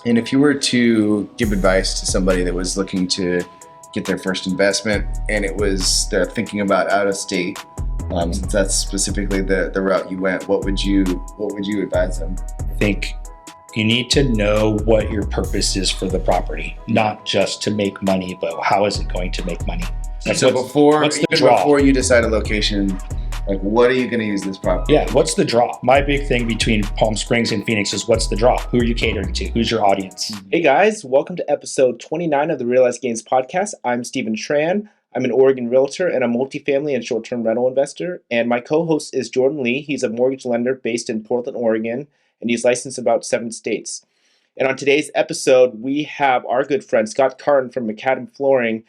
And if you were to give advice to somebody that was looking to get their first investment and they're thinking about out of state, since that's specifically the route you went, what would you advise them? I think you need to know what your purpose is for the property, not just to make money, but how is it going to make money? So before you decide a location, like, what are you going to use this property? Yeah, what's the draw? My big thing between Palm Springs and Phoenix is what's the draw? Who are you catering to? Who's your audience? Hey guys, welcome to episode 29 of the Realized Gains podcast. I'm Stephen Tran. I'm an Oregon realtor and a multifamily and short-term rental investor. And my co-host is Jordan Lee. He's a mortgage lender based in Portland, Oregon, and he's licensed in about 7 states. And on today's episode, we have our good friend Scott Carton from Macadam Flooring.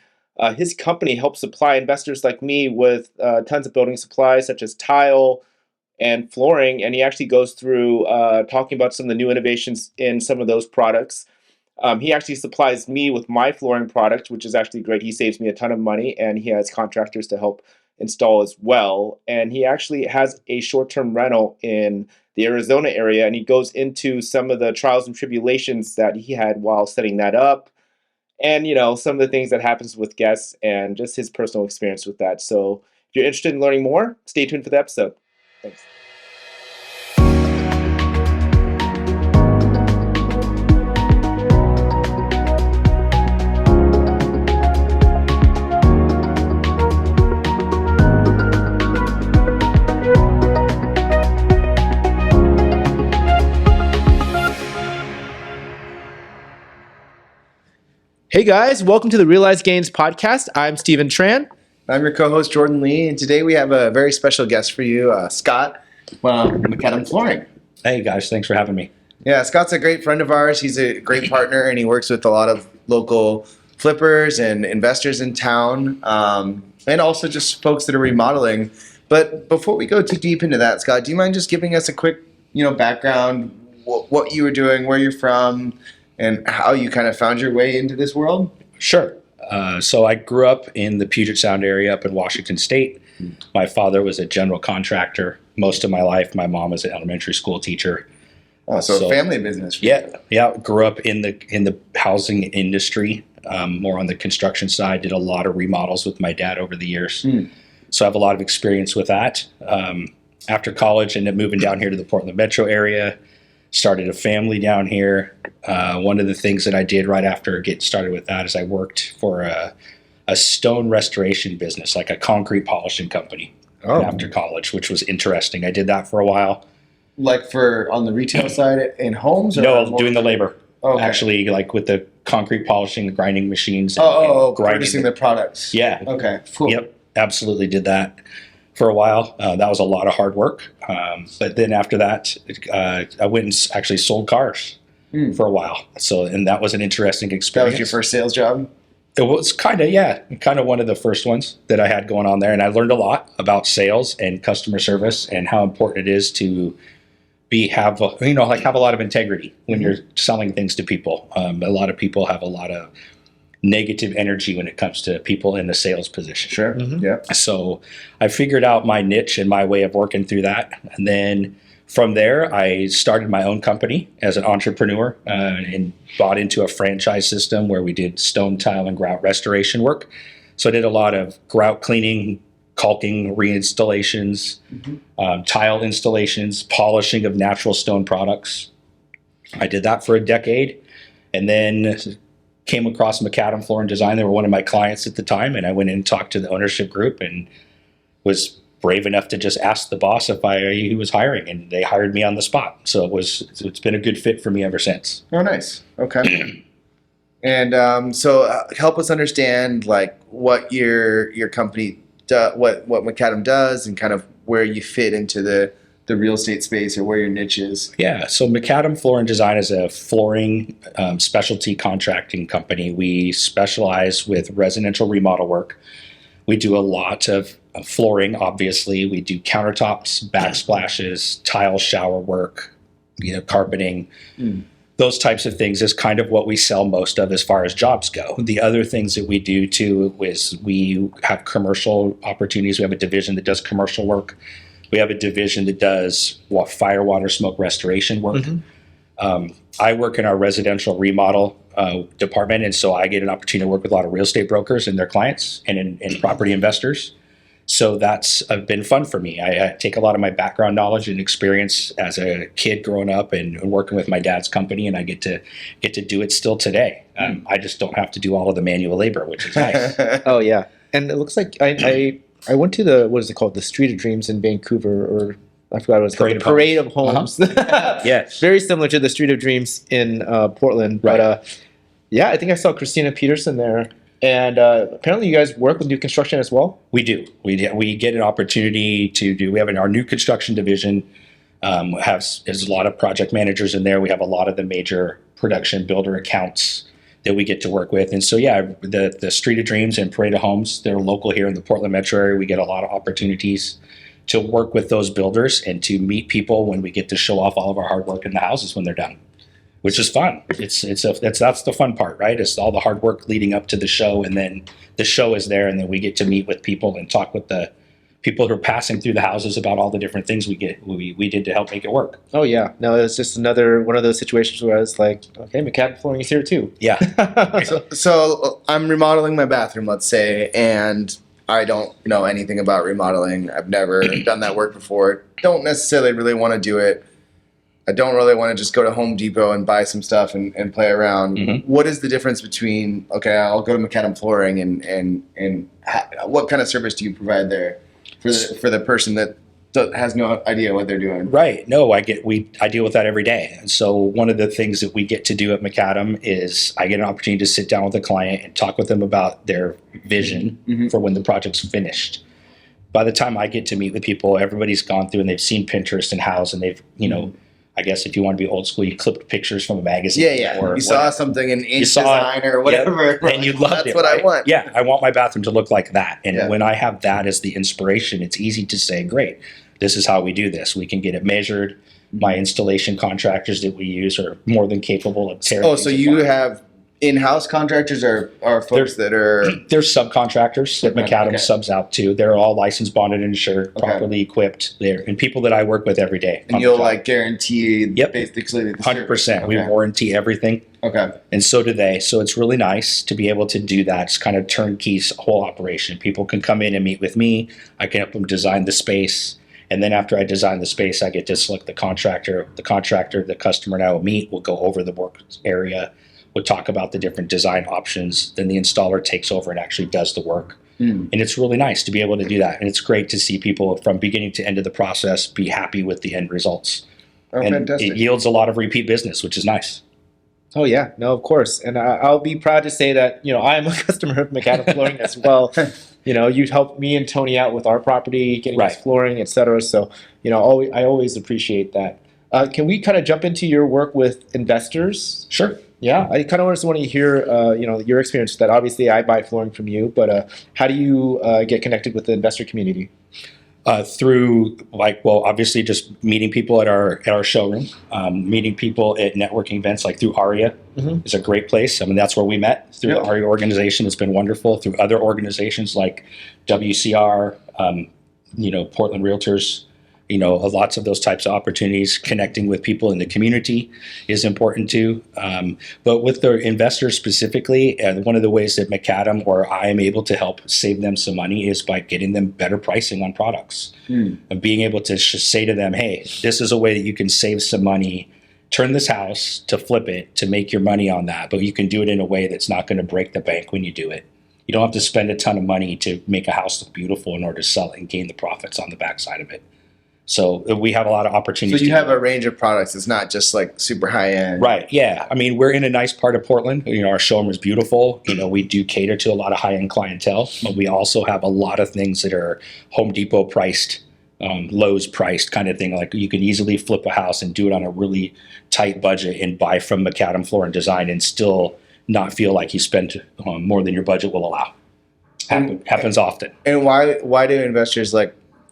His company helps supply investors like me with tons of building supplies such as tile and flooring, and he actually goes through talking about some of the new innovations in some of those products. He actually supplies me with my flooring product, which is actually great. He saves me a ton of money, and he has contractors to help install as well. And he actually has a short-term rental in the Arizona area, and he goes into some of the trials and tribulations that he had while setting that up. And, some of the things that happens with guests and just his personal experience with that. So if you're interested in learning more, stay tuned for the episode. Thanks. Hey guys, welcome to the Realized Gains podcast. I'm Stephen Tran. I'm your co-host, Jordan Lee, and today we have a very special guest for you, Scott from Macadam Flooring. Hey guys, thanks for having me. Yeah, Scott's a great friend of ours. He's a great partner, and he works with a lot of local flippers and investors in town, and also just folks that are remodeling. But before we go too deep into that, Scott, do you mind just giving us a quick, background, what you were doing, where you're from, and how you kind of found your way into this world? Sure. So I grew up in the Puget Sound area up in Washington State. My father was a general contractor most of my life. My mom was an elementary school teacher. Oh, so a family business. Yeah. Grew up in the housing industry, more on the construction side. Did a lot of remodels with my dad over the years. So I have a lot of experience with that. After college, ended up moving down here to the Portland metro area. Started a family down here. One of the things that I did right after getting started with that is I worked for a stone restoration business, like a concrete polishing company after college, which was interesting. I did that for a while. Like on the retail side in homes? Or no, doing the labor. Okay. Actually, like with the concrete polishing, the grinding machines. Producing the products. Yeah. Okay, cool. Yep, absolutely did that for a while. That was a lot of hard work. But then after that, I went and actually sold cars for a while. And that was an interesting experience. That was your first sales job? It was kind of one of the first ones that I had going on there. And I learned a lot about sales and customer service and how important it is to have a lot of integrity when you're selling things to people. A lot of people have a lot of negative energy when it comes to people in the sales position. Sure. Yeah. So I figured out my niche and my way of working through that. And then from there, I started my own company as an entrepreneur and bought into a franchise system where we did stone, tile, and grout restoration work. So I did a lot of grout cleaning, caulking reinstallations, tile installations, polishing of natural stone products. I did that for a decade. And then came across Macadam Flooring Design. They were one of my clients at the time, and I went in and talked to the ownership group and was brave enough to just ask the boss if he was hiring, and they hired me on the spot. So it's been a good fit for me ever since. Oh, nice. Okay. And so help us understand like what your company what Macadam does, and kind of where you fit into the real estate space, or where your niche is. Yeah, so Macadam Flooring Design is a flooring specialty contracting company. We specialize with residential remodel work. We do a lot of flooring, obviously. We do countertops, backsplashes, tile shower work, carpeting. Those types of things is kind of what we sell most of as far as jobs go. The other things that we do too is we have commercial opportunities. We have a division that does commercial work. We have a division that does fire, water, smoke restoration work. I work in our residential remodel department, and so I get an opportunity to work with a lot of real estate brokers and their clients and property investors. So that's been fun for me. I take a lot of my background knowledge and experience as a kid growing up and working with my dad's company, and I get to do it still today. I just don't have to do all of the manual labor, which is nice. Oh yeah, and it looks like I went to the, what is it called, the Street of Dreams in Vancouver, or I forgot what it's called, the Parade of Homes. Yes. Very similar to the Street of Dreams in Portland, Right. but yeah, I think I saw Christina Peterson there. And apparently, you guys work with new construction as well. We do. We get an opportunity to do. We have our new construction division. Has a lot of project managers in there. We have a lot of the major production builder accounts that we get to work with. And so, yeah, the Street of Dreams and Parade of Homes, they're local here in the Portland metro area. We get a lot of opportunities to work with those builders and to meet people when we get to show off all of our hard work in the houses when they're done, which is fun. That's the fun part, right? It's all the hard work leading up to the show, and then the show is there, and then we get to meet with people and talk with the people who are passing through the houses about all the different things we did to help make it work. Oh yeah, no, it's just another one of those situations where I was like, okay, Macadam Flooring is here too. Yeah. So I'm remodeling my bathroom, let's say, and I don't know anything about remodeling. I've never done that work before. Don't necessarily really want to do it. I don't really want to just go to Home Depot and buy some stuff and play around. Mhm. What is the difference between, okay, I'll go to Macadam Flooring and what kind of service do you provide there for the person that has no idea what they're doing? Right. No, I deal with that every day. And so one of the things that we get to do at Macadam is I get an opportunity to sit down with a client and talk with them about their vision Mhm. for when the project's finished. By the time I get to meet with people, everybody's gone through and they've seen Pinterest and House, and they've, I guess if you want to be old school, you clipped pictures from a magazine. Yeah. Or You saw something in You saw it. InDesign or whatever. and you loved That's it. what right? I want. Yeah, I want my bathroom to look like that. And Yeah. when I have that as the inspiration, it's easy to say, great, this is how we do this. We can get it measured. My installation contractors that we use are more than capable of tearing. Oh, so things you apart. have in-house contractors or folks that are There's subcontractors that Okay, Macadam okay. subs out to. They're all licensed, bonded, and insured, Okay. properly equipped. And people that I work with every day. and you'll like guarantee Yep. basically the 100%. We Okay. warranty everything. Okay. And so do they. So it's really nice to be able to do that. It's kind of turnkey whole operation. People can come in and meet with me. I can help them design the space. And then after I design the space, I get to select the contractor. The customer and I will meet. We'll go over the work area. We'll talk about the different design options. Then the installer takes over and actually does the work. Mm. And it's really nice to be able to do that. And it's great to see people from beginning to end of the process be happy with the end results. Oh, And fantastic. it yields a lot of repeat business, which is nice. Oh yeah, no, of course, and I'll be proud to say that I am a customer of Macadam Flooring as well. You helped me and Tony out with our property, getting us Right. flooring, etc. So I always appreciate that. Can we kind of jump into your work with investors? Sure. Yeah, I kind of just want to hear your experience with that. Obviously, I buy flooring from you, but how do you get connected with the investor community? Through obviously just meeting people at our showroom, meeting people at networking events like through ARIA Mhm. is a great place. I mean, that's where we met through Yeah. the ARIA organization. It's been wonderful through other organizations like WCR, Portland Realtors, lots of those types of opportunities. Connecting with people in the community is important too. But with the investors specifically, one of the ways that Macadam or I am able to help save them some money is by getting them better pricing on products. Mm. And being able to say to them, hey, this is a way that you can save some money, turn this house to flip it, to make your money on that, but you can do it in a way that's not going to break the bank when you do it. You don't have to spend a ton of money to make a house look beautiful in order to sell it and gain the profits on the backside of it. So we have a lot of So opportunities. you to have do a range of products. It's not just like super high end. Right. Yeah. I mean, we're in a nice part of Portland. Our showroom is beautiful. We do cater to a lot of high-end clientele, but we also have a lot of things that are Home Depot priced, Lowe's priced kind of thing. Like you can easily flip a house and do it on a really tight budget and buy from Macadam Floor and Design and still not feel like you spent more than your budget will allow. Happens often. And why do investors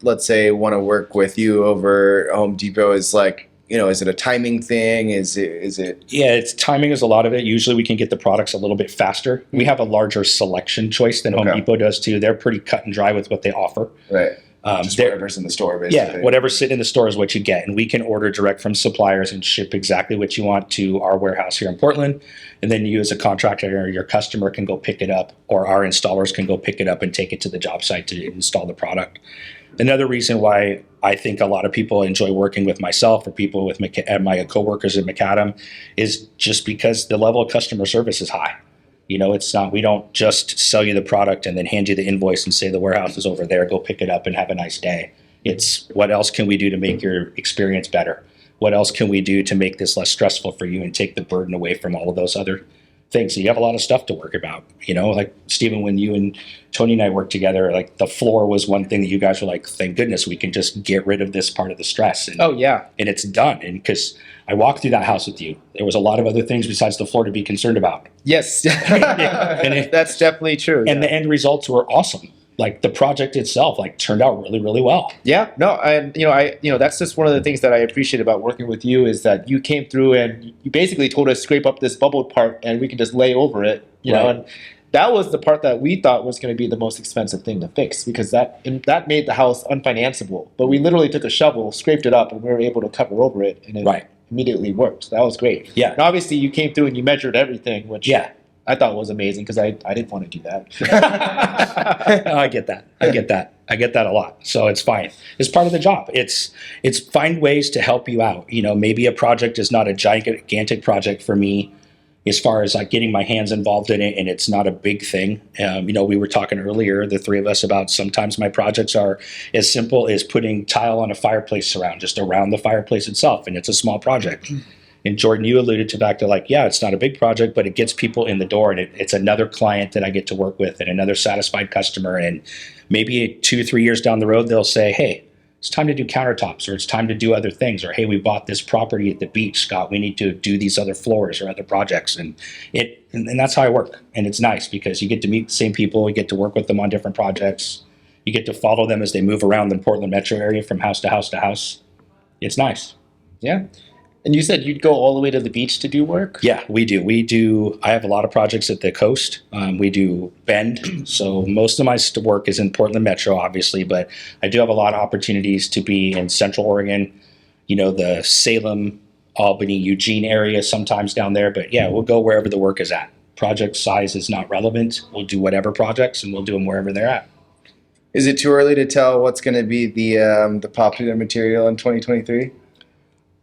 let's say want to work with you over Home Depot? Is is it a timing thing? Is it Yeah, timing is a lot of it. Usually we can get the products a little bit faster. We have a larger selection choice than Home Okay. Depot does too. They're pretty cut and dry with what they offer. right? Just there- whatever's in the store, basically. yeah, whatever's sitting in the store is what you get. And we can order direct from suppliers and ship exactly what you want to our warehouse here in Portland. And then you as a contractor or your customer can go pick it up, or our installers can go pick it up and take it to the job site to install the product. Another reason why I think a lot of people enjoy working with myself or people with my coworkers at Macadam is just because the level of customer service is high. You know, it's not, we don't just sell you the product and then hand you the invoice and say the warehouse is over there, go pick it up and have a nice day. It's what else can we do to make your experience better? What else can we do to make this less stressful for you and take the burden away from all of those other things? So you have a lot of stuff to work about, you know, like Stephen, when you and Tony and I worked together, like the floor was one thing that you guys were like, thank goodness we can just get rid of this part of the stress. And, Oh yeah. and it's done. And because I walked through that house with you, there was a lot of other things besides the floor to be concerned about. Yes. And That's definitely true. And the end results were awesome. Like the project itself, like turned out really, really well. Yeah, no, and that's just one of the things that I appreciate about working with you is that you came through and you basically told us scrape up this bubbled part and we can just lay over it, you know, Right. and that was the part that we thought was going to be the most expensive thing to fix because that made the house unfinanceable. But we literally took a shovel, scraped it up, and we were able to cover over it, and it Right. immediately worked. That was great. Yeah. And obviously, you came through and you measured everything, which Yeah. I thought was amazing because I didn't want to do that. No, I get that. I get that a lot. So it's fine. It's part of the job. It's find ways to help you out. You know, maybe a project is not a gigantic project for me as far as like getting my hands involved in it, and it's not a big thing. You know, we were talking earlier, the three of us, about sometimes my projects are as simple as putting tile on a fireplace surround, just around the fireplace itself, and it's a small project. And Jordan, you alluded to back to like, yeah, it's not a big project, but it gets people in the door, and it's another client that I get to work with and another satisfied customer. And maybe 2 or 3 years down the road, they'll say, hey, it's time to do countertops, or it's time to do other things, or hey, we bought this property at the beach, Scott, we need to do these other floors or other projects. And that's how I work. And it's nice because you get to meet the same people, you get to work with them on different projects, you get to follow them as they move around the Portland metro area from house to house to house. It's nice. Yeah. And you said you'd go all the way to the beach to do work? Yeah, we do. I have a lot of projects at the coast. We do Bend. So most of my work is in Portland Metro, obviously, but I do have a lot of opportunities to be in Central Oregon, you know, the Salem, Albany, Eugene area, sometimes down there. But yeah, we'll go wherever the work is at. Project size is not relevant. We'll do whatever projects and we'll do them wherever they're at. Is it too early to tell what's going to be the popular material in 2023?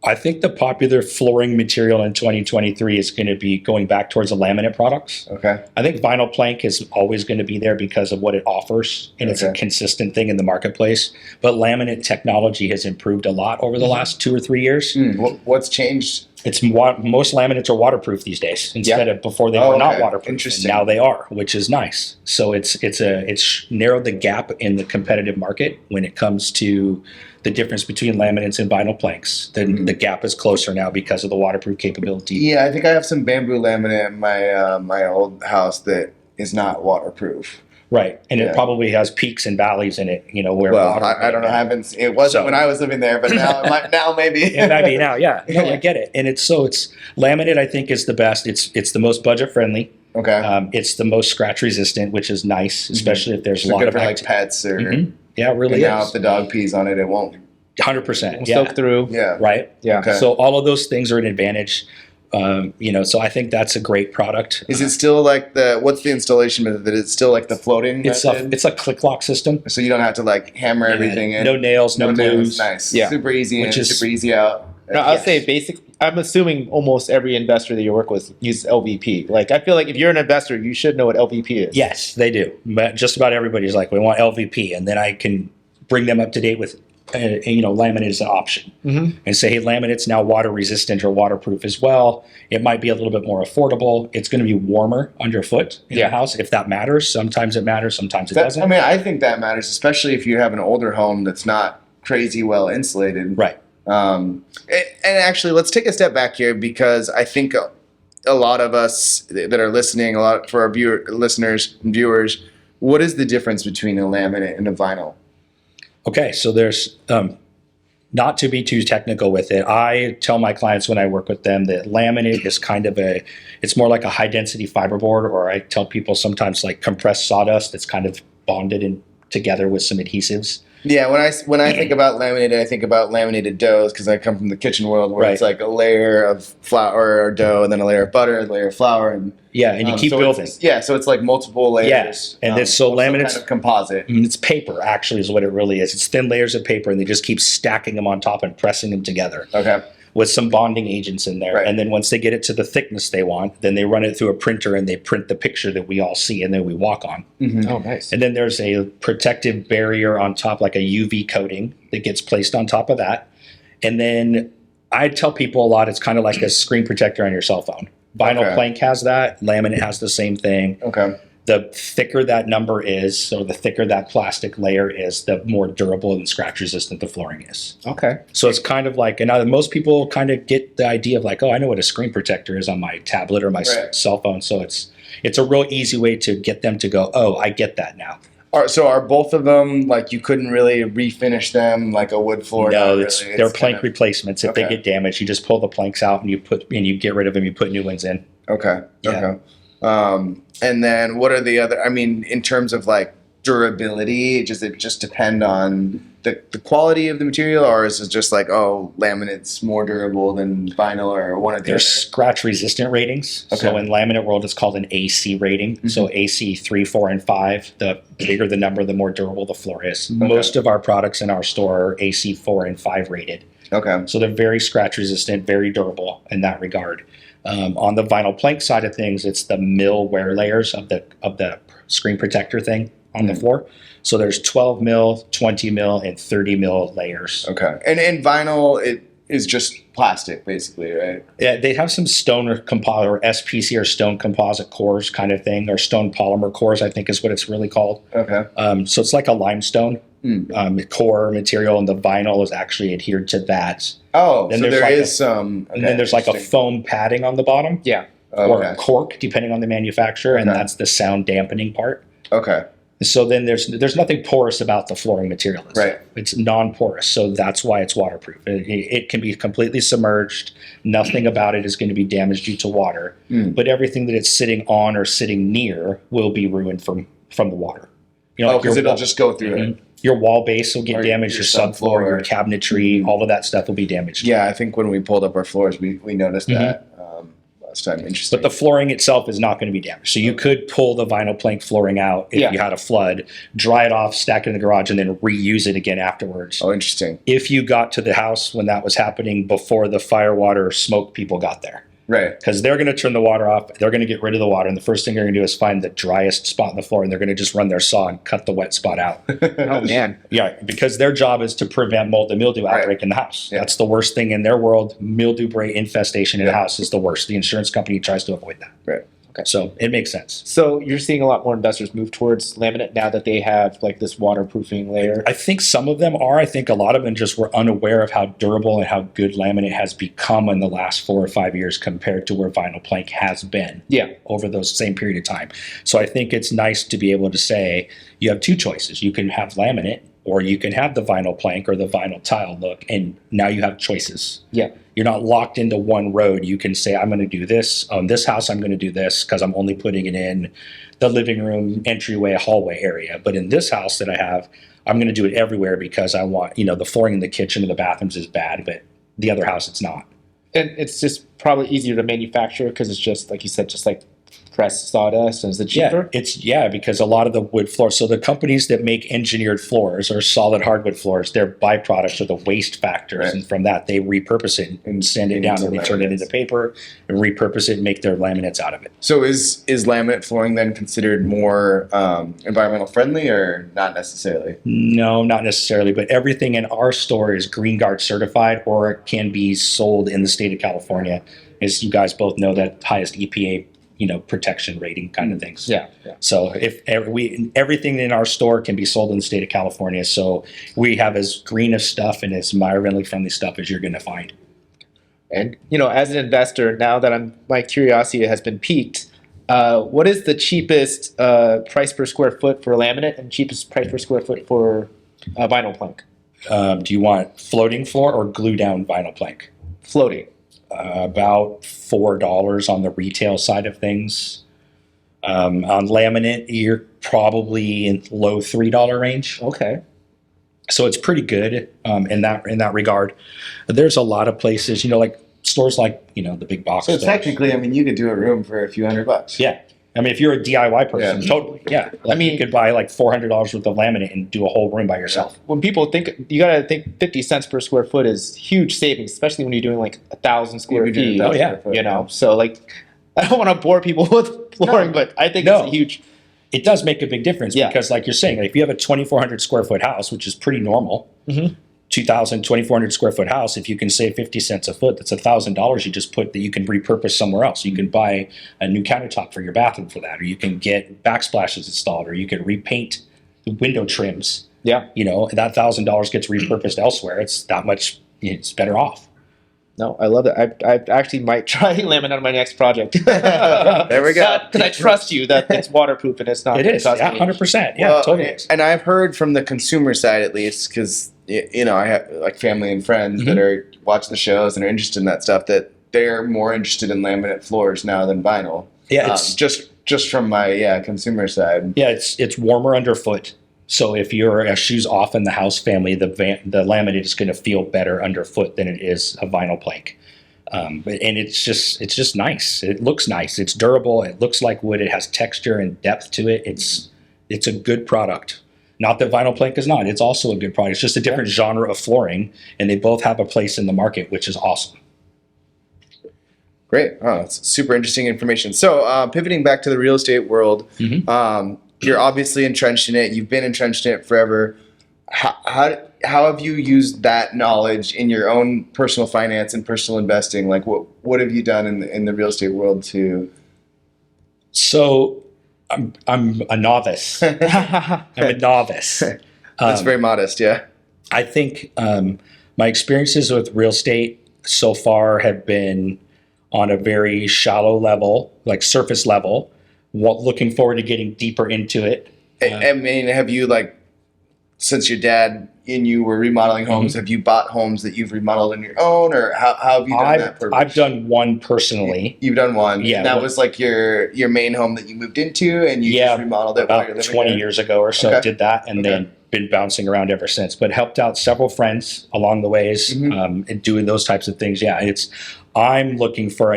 I think the popular flooring material in 2023 is going to be going back towards the laminate products. Okay. I think vinyl plank is always going to be there because of what it offers, and it's a Okay. consistent thing in the marketplace. But laminate technology has improved a lot over the last 2 or 3 years. What's changed? It's most laminates are waterproof these days instead of before they Oh, were not okay. waterproof. Interesting. And now they are, which is nice. So it's narrowed the gap in the competitive market when it comes to the difference between laminates and vinyl planks. The gap is closer now because of the waterproof capability. Yeah, I think I have some bamboo laminate in my old house that is not waterproof. Right, and Yeah. it probably has peaks and valleys in it. You know where. Well, water- I don't know. It wasn't So- when I was living there, but now now maybe. It might be now, yeah. No, I get it, and it's laminate. I think is the best. It's the most budget friendly. Okay. It's the most scratch resistant, which is nice, especially if there's So a lot good of for like pets or Mhm. Yeah, it really and now if is. the dog pees on it, it won't. 100%. Soak Yeah. through. Yeah. Right. Yeah. Okay. So all of those things are an advantage. You know, so I think that's a great product. Is it still like what's the installation method? It's still like the floating It's method? a click lock system. So you don't have to like hammer everything in. No nails, no nails. glues. Nice. Yeah. Super easy Which in, is- super easy out. No, I'll Yes. say I'm assuming almost every investor that you work with uses LVP. Like, I feel like if you're an investor, you should know what LVP is. Yes, they do. But just about everybody's like, we want LVP, and then I can bring them up to date with, laminate as an option, and say, hey, laminate's now water resistant or waterproof as well. It might be a little bit more affordable. It's going to be warmer underfoot in Yeah. the house if that matters. Sometimes it matters, sometimes it doesn't. I mean, I think that matters, especially if you have an older home that's not crazy well insulated. Right. And actually, let's take a step back here because I think a lot of us that are listening, for our listeners and viewers, what is the difference between a laminate and a vinyl? Okay, so there's not to be too technical with it. I tell my clients when I work with them that laminate is kind of it's more like a high density fiberboard, or I tell people sometimes like compressed sawdust that's kind of bonded in together with some adhesives. Yeah, when I think about laminated, I think about laminated doughs because I come from the kitchen world where it's Right. like a layer of flour or dough, and then a layer of butter, a layer of flour, and Yeah, and you keep so building. so it's like multiple layers. And it's so some laminates- kind of composite. It's paper, actually, is what it really is. It's thin layers of paper, and they just keep stacking them on top and pressing them together Okay. with some bonding agents in there. Right. And then once they get it to the thickness they want, then they run it through a printer and they print the picture that we all see and then we walk on. Oh, nice. And then there's a protective barrier on top, like a UV coating that gets placed on top of that. And then I tell people a lot, it's kind of like a screen protector on your cell phone. Vinyl Okay. plank has that. Laminate has the same thing. Okay. The thicker that number is, or the thicker that plastic layer is, the more durable and scratch resistant the flooring is. Okay. So it's kind of like, and most people kind of get the idea of like, oh, I know what a screen protector is on my tablet or my Right. cell phone. So it's a real easy way to get them to go, oh, I get that now. Are both of them like you couldn't really refinish them like a wood floor? No, Not it's really. they're It's plank kind replacements. If they Okay. get damaged, you just pull the planks out and you get rid of them. You put new ones in. of, okay. Yeah. Okay. And then what are the other? I mean, in terms of like durability, does it just depend on the quality of the material, or is it just like, oh, laminate's more durable than vinyl, or one of the There's other? scratch resistant ratings. So Okay. in laminate world, it's called an AC rating. So AC 3, 4, and 5. The bigger the number, the more durable the floor is. Most of our products in our store are AC 4 and 5 rated. Okay. So they're very scratch resistant, very durable in that regard. On the vinyl plank side of things, it's the mill wear layers of the screen protector thing on the floor. So there's 12 mil, 20 mil, and 30 mil layers. Okay. And vinyl, it is just plastic, basically, right? Yeah, they have some stone or composite or SPC or stone composite cores kind of thing, or stone polymer cores, I think is what it's really called. Okay. So it's like a limestone core material, and the vinyl is actually adhered to that. Oh, Then so there's there like is some. And then there's like a interesting. foam padding on the bottom, Yeah. or Okay. cork, depending on the manufacturer, and Okay. that's the sound dampening part. Okay. So then there's nothing porous about the flooring material. Right. It's non-porous, so that's why it's waterproof. It can be completely submerged. Nothing about it is going to be damaged due to water, but everything that it's sitting on or sitting near will be ruined from the water. You know, Oh, like because your it'll wall- just go through it. your wall base will get Or damaged, your your subfloor, your subfloor. cabinetry, all of that stuff will be damaged. Yeah, I think when we pulled up our floors, we noticed that last time. Interesting. But the flooring itself is not going to be damaged. So you could pull the vinyl plank flooring out if Yeah. you had a flood, dry it off, stack it in the garage, and then reuse it again afterwards. oh, interesting. If you got to the house when that was happening before the fire, water, or smoke people got there. Right. Because they're going to turn the water off, they're going to get rid of the water, and the first thing they're going to do is find the driest spot on the floor, and they're going to just run their saw and cut the wet spot out. Oh, man. Yeah, because their job is to prevent mold and mildew Right. outbreak in the house. Yeah. That's the worst thing in their world. Mildew braid infestation in the Yeah. house is the worst. The insurance company tries to avoid that. Right. Okay. So it makes sense. So you're seeing a lot more investors move towards laminate now that they have like this waterproofing layer. I think some of them are. I think a lot of them just were unaware of how durable and how good laminate has become in the last 4 or 5 years compared to where vinyl plank has been Yeah. over those same period of time. So I think it's nice to be able to say you have two choices. You can have laminate or you can have the vinyl plank or the vinyl tile look, and now you have choices. Yeah. You're not locked into one road. You can say, I'm going to do this. On this house, I'm going to do this because I'm only putting it in the living room, entryway, hallway area. But in this house that I have, I'm going to do it everywhere because I want, the flooring in the kitchen and the bathrooms is bad, but the other house, it's not. And it's just probably easier to manufacture because it's just, like you said, just like pressed sawdust. And is it cheaper? Because a lot of the wood floors, so the companies that make engineered floors or solid hardwood floors, their byproducts are the waste factors. Right. And from that, they repurpose it and send it down Into and they turn it laminates. into paper and repurpose it and make their laminates out of it. So is laminate flooring then considered more environmental friendly, or not necessarily? No, not necessarily, but everything in our store is Green Guard certified or it can be sold in the state of California. As you guys both know, that highest EPA, protection rating kind of things. Yeah. So if everything in our store can be sold in the state of California, so we have as green of stuff and as environmentally friendly stuff as you're going to find. And, as an investor, now that my curiosity has been piqued, what is the cheapest price per square foot for laminate and cheapest price per square foot for vinyl plank? Do you want floating floor or glue down vinyl plank? Floating. About $4 on the retail side of things. On laminate, you're probably in low $3 range. Okay. So it's pretty good in that regard. There's a lot of places, like stores like, the big box So stores. technically, I mean, you could do a room for a few $100. Yeah. I mean, if you're a DIY person, Yeah. totally. Yeah. Like, you could buy like $400 worth of laminate and do a whole room by yourself. When people think, you gotta think 50 cents per square foot is huge savings, especially when you're doing like 1,000 square You'd be doing feet. 1,000 Oh, yeah. square foot. You know, so like, I don't want to bore people with flooring, but I think No. it's a huge. It does make a big difference Yeah. because, like you're saying, if you have a 2,400 square foot house, which is pretty normal, Mhm. 2,400 square foot house, if you can save 50 cents a foot, that's $1,000 you just put that you can repurpose somewhere else. You can buy a new countertop for your bathroom for that, or you can get backsplashes installed, or you can repaint the window trims. Yeah. And that $1,000 gets repurposed elsewhere. It's that much. It's better off. No, I love it. I actually might try laminate on my next project. There we go. Because I trust you that it's waterproof and it's not. It is. gonna cause Yeah, me- 100%. Yeah, Well, totally is. And I've heard from the consumer side at least, because I have like family and friends that are watch the shows and are interested in that stuff, that they're more interested in laminate floors now than vinyl. Yeah, it's just from my consumer side. Yeah, it's warmer underfoot. So if you're a shoes off in the house family, the laminate is going to feel better underfoot than it is a vinyl plank. And it's just nice. It looks nice. It's durable. It looks like wood. It has texture and depth to it. It's a good product. Not that vinyl plank is not. It's also a good product. It's just a different genre of flooring, and they both have a place in the market, which is awesome. Great. Oh, it's super interesting information. So pivoting back to the real estate world, you're obviously entrenched in it. You've been entrenched in it forever. How have you used that knowledge in your own personal finance and personal investing? Like, what have you done in the real estate world to? So I'm a novice. I'm a novice. That's very modest. Yeah. I think my experiences with real estate so far have been on a very shallow level, like surface level. Looking forward to getting deeper into it. I mean, have you since your dad and you were remodeling homes, have you bought homes that you've remodeled on your own, or how have you done that? I've done one personally. You've done one. Yeah. And that was like your main home that you moved into, and you just remodeled it while you're About living 20 there? years ago or so. Okay. Did that, and then been bouncing around ever since. But helped out several friends along the ways in doing those types of things. Yeah, I'm looking for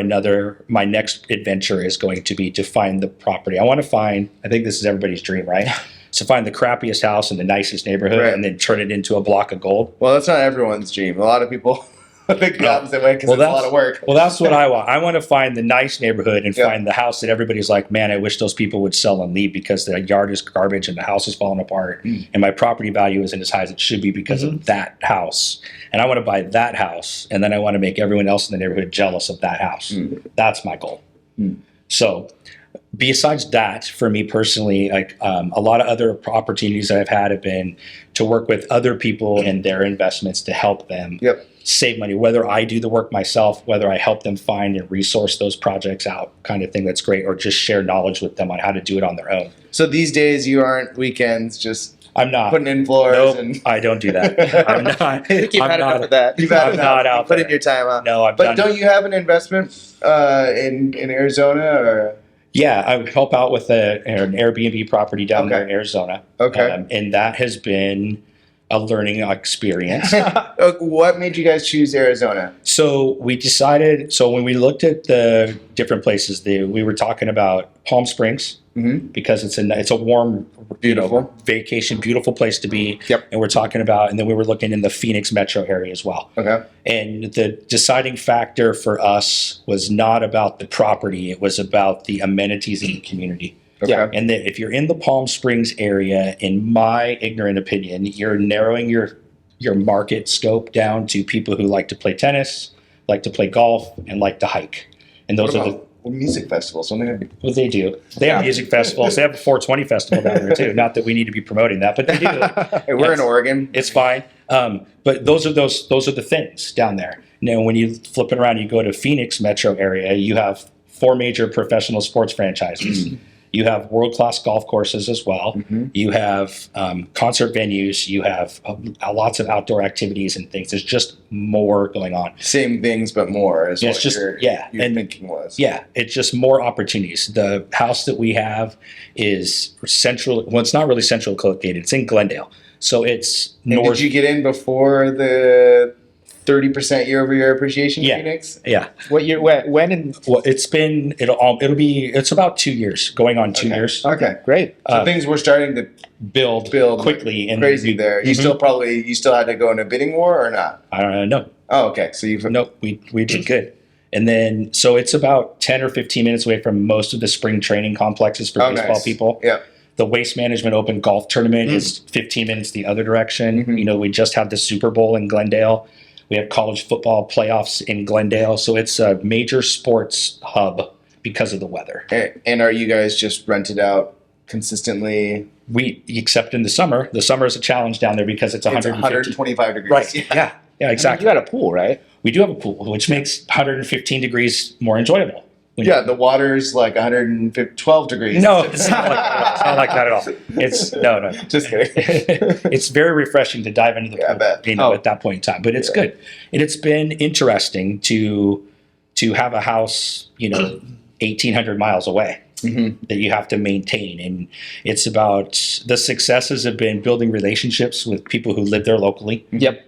my next adventure is going to be to find the property. I think this is everybody's dream, right? So find the crappiest house in the nicest neighborhood and then turn it into a block of gold. Well, that's not everyone's dream. A lot of people think the opposite way because it's a lot of work. Well, that's what I want. I want to find the nice neighborhood and find the house that everybody's like, man, I wish those people would sell and leave because the yard is garbage and the house is falling apart and my property value isn't as high as it should be because of that house. And I want to buy that house, and then I want to make everyone else in the neighborhood jealous of that house. That's my goal. So besides that, for me personally, like a lot of other opportunities that I've had have been to work with other people in their investments to help them save money, whether I do the work myself, whether I help them find and resource those projects out, kind of thing. That's great. Or just share knowledge with them on how to do it on their own. So these days you aren't weekends just I'm not putting in floors. Nope, And I don't do that. I'm not. You've I'm had not. enough of that. you've had I'm enough. not You out put there. in your time out. No, I've But done. don't you have an investment in Arizona or? Yeah, I help out with an Airbnb property down there in Arizona. Okay. And that has been a learning experience. What made you guys choose Arizona? So we decided. So when we looked at the different places, we were talking about Palm Springs because it's a warm, Beautiful. vacation, beautiful place to be. Yep. And we're talking about, and then we were looking in the Phoenix metro area as well. Okay. And the deciding factor for us was not about the property; it was about the amenities in the community. Okay. Yeah. And that if you're in the Palm Springs area, in my ignorant opinion, you're narrowing your market scope down to people who like to play tennis, like to play golf, and like to hike. And those are music festivals? what they do. They have music festivals. They have a 420 festival down there too. Not that we need to be promoting that, but they do. Hey, we're in Oregon. It's fine. But those are the things down there. Now, when you flip it around, you go to Phoenix metro area, you have 4 major professional sports franchises. You have world-class golf courses as well. You have concert venues. You have lots of outdoor activities and things. There's just more going on. Same things, but more is It's what just- your and- thinking was. Yeah, it's just more opportunities. The house that we have is central. Well, it's not really central located. It's in Glendale. So it's And north. did you get in before the 30% year-over-year appreciation in Yeah. Phoenix? Yeah. What year? When? And Well, it's about 2 years, going on 2 years. Okay. great. So things were starting to Build like, quickly and crazy we- there. You Mhm. still had to go in a bidding war or not? No, Oh, okay. So you've nope, we did good. And then, so it's about 10 or 15 minutes away from most of the spring training complexes for baseball nice. people. Yeah. The Waste Management Open Golf Tournament is 15 minutes the other direction. Mhm. You know, we just had the Super Bowl in Glendale. We have college football playoffs in Glendale. So it's a major sports hub because of the weather. And are you guys just rented out consistently? Except in the summer is a challenge down there because it's It's 150. 125 degrees. Right. Yeah. Yeah, exactly. You got a pool, right? We do have a pool, which makes 115 degrees more enjoyable. When Yeah, the water's like 112 degrees. No, it's not like that. It's not like that at all. It's no. Just kidding. It's very refreshing to dive into the Yeah, I pool, bet. you know, at that point in time. But it's good, and it's been interesting to have a house, you know, 1,800 miles away Mhm. that you have to maintain, and it's about the successes have been building relationships with people who live there locally. Yep.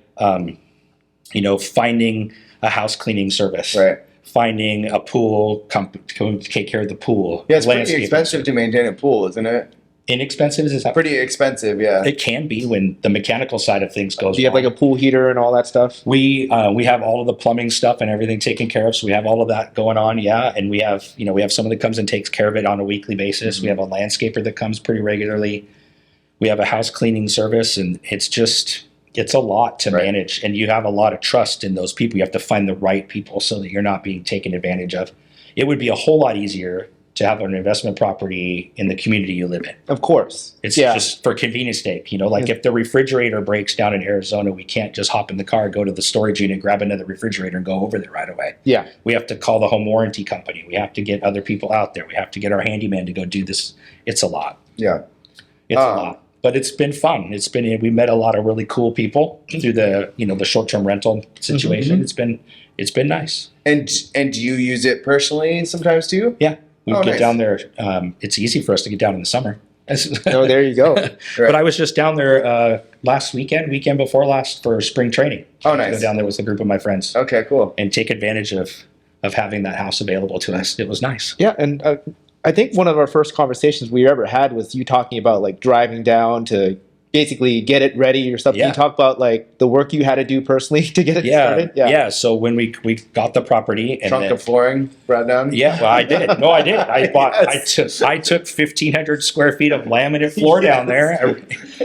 You know, finding a house cleaning service, Right. finding a pool company to take care of the pool. Yeah, it's pretty landscaping. expensive to maintain a pool, isn't it? Inexpensive is that? Pretty expensive, yeah. It can be when the mechanical side of things goes. Do you have like a pool heater and all that stuff? We have all of the plumbing stuff and everything taken care of, so we have all of that going on. Yeah, and we have someone that comes and takes care of it on a weekly basis. We have a landscaper that comes pretty regularly. We have a house cleaning service, and it's a lot to Right. manage, and you have a lot of trust in those people. You have to find the right people so that you're not being taken advantage of. It would be a whole lot easier to have an investment property in the community you live in. Of course. It's yeah. just for convenience sake, you know, like if the refrigerator breaks down in Arizona, we can't just hop in the car, go to the storage unit, grab another refrigerator and go over there right away. Yeah. We have to call the home warranty company. We have to get other people out there. We have to get our handyman to go do this. It's a lot. Yeah. It's a lot. But it's been fun. We met a lot of really cool people through the short-term rental situation. It's been nice. And do you use it personally sometimes too? Yeah. We Oh, get nice. down there. It's easy for us to get down in the summer. Oh, there you go. But I was just down there last weekend before last for spring training. Oh, I nice. go down there with a group of my friends Okay, cool. and take advantage of having that house available to us. It was nice. Yeah, and I think one of our first conversations we ever had was you talking about like driving down to basically get it ready or something. Yeah. You talk about like the work you had to do personally to get it started. Yeah. So when we got the property and Trunk then, of flooring brought down? yeah, well, I did. No, I did. I bought. Yes. I took 1,500 square feet of laminate floor down there.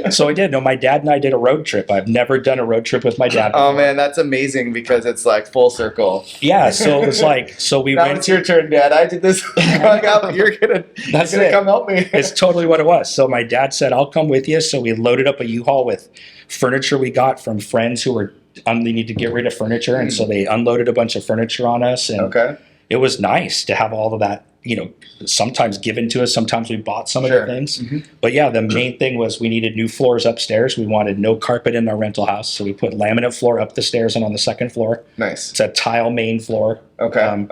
So I did. No, my dad and I did a road trip. I've never done a road trip with my dad. Oh before. man, that's amazing because it's like full circle. Yeah. So it was like we Now went. it's your turn, Dad. I did this growing up. You're gonna That's gonna it. come help me. It's totally what it was. So my dad said, "I'll come with you." So we loaded up a U-Haul with furniture we got from friends who were they need to get rid of furniture, and so they unloaded a bunch of furniture on us, and Okay. it was nice to have all of that. You know, sometimes given to us, sometimes we bought some Sure. of the things. Mhm. But yeah, the main thing was we needed new floors upstairs. We wanted no carpet in our rental house, so we put laminate floor up the stairs and on the second floor. Nice. It's a tile main floor. Okay.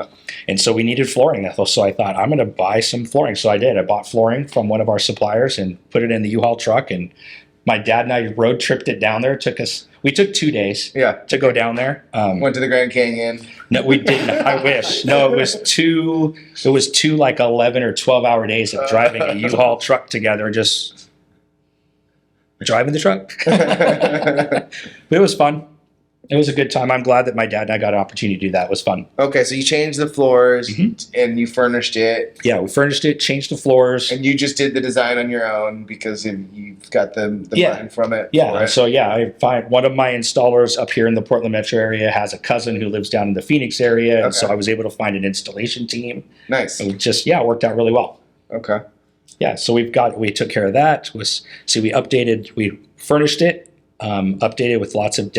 And so we needed flooring. So I thought, I'm going to buy some flooring. So I did. I bought flooring from one of our suppliers and put it in the U-Haul truck. And my dad and I road tripped it down there. We took 2 days Yeah. to go down there. Went to the Grand Canyon. No, we didn't. I wish. No, it was two like 11 or 12-hour days of driving a U-Haul truck together, just driving the truck. It was fun. It was a good time. I'm glad that my dad and I got an opportunity to do that. It was fun. Okay, so you changed the floors Mhm. and you furnished it, Yeah, we furnished it, changed the floors. and you just did the design on your own because you've got the Yeah. mind from it. Yeah, right? so yeah, I find one of my installers up here in the Portland metro area has a cousin who lives down in the Phoenix area, and so Okay. I was able to find an installation team. Nice. It just it worked out really well. Okay. Yeah, so we took care of that. We furnished it, updated with lots of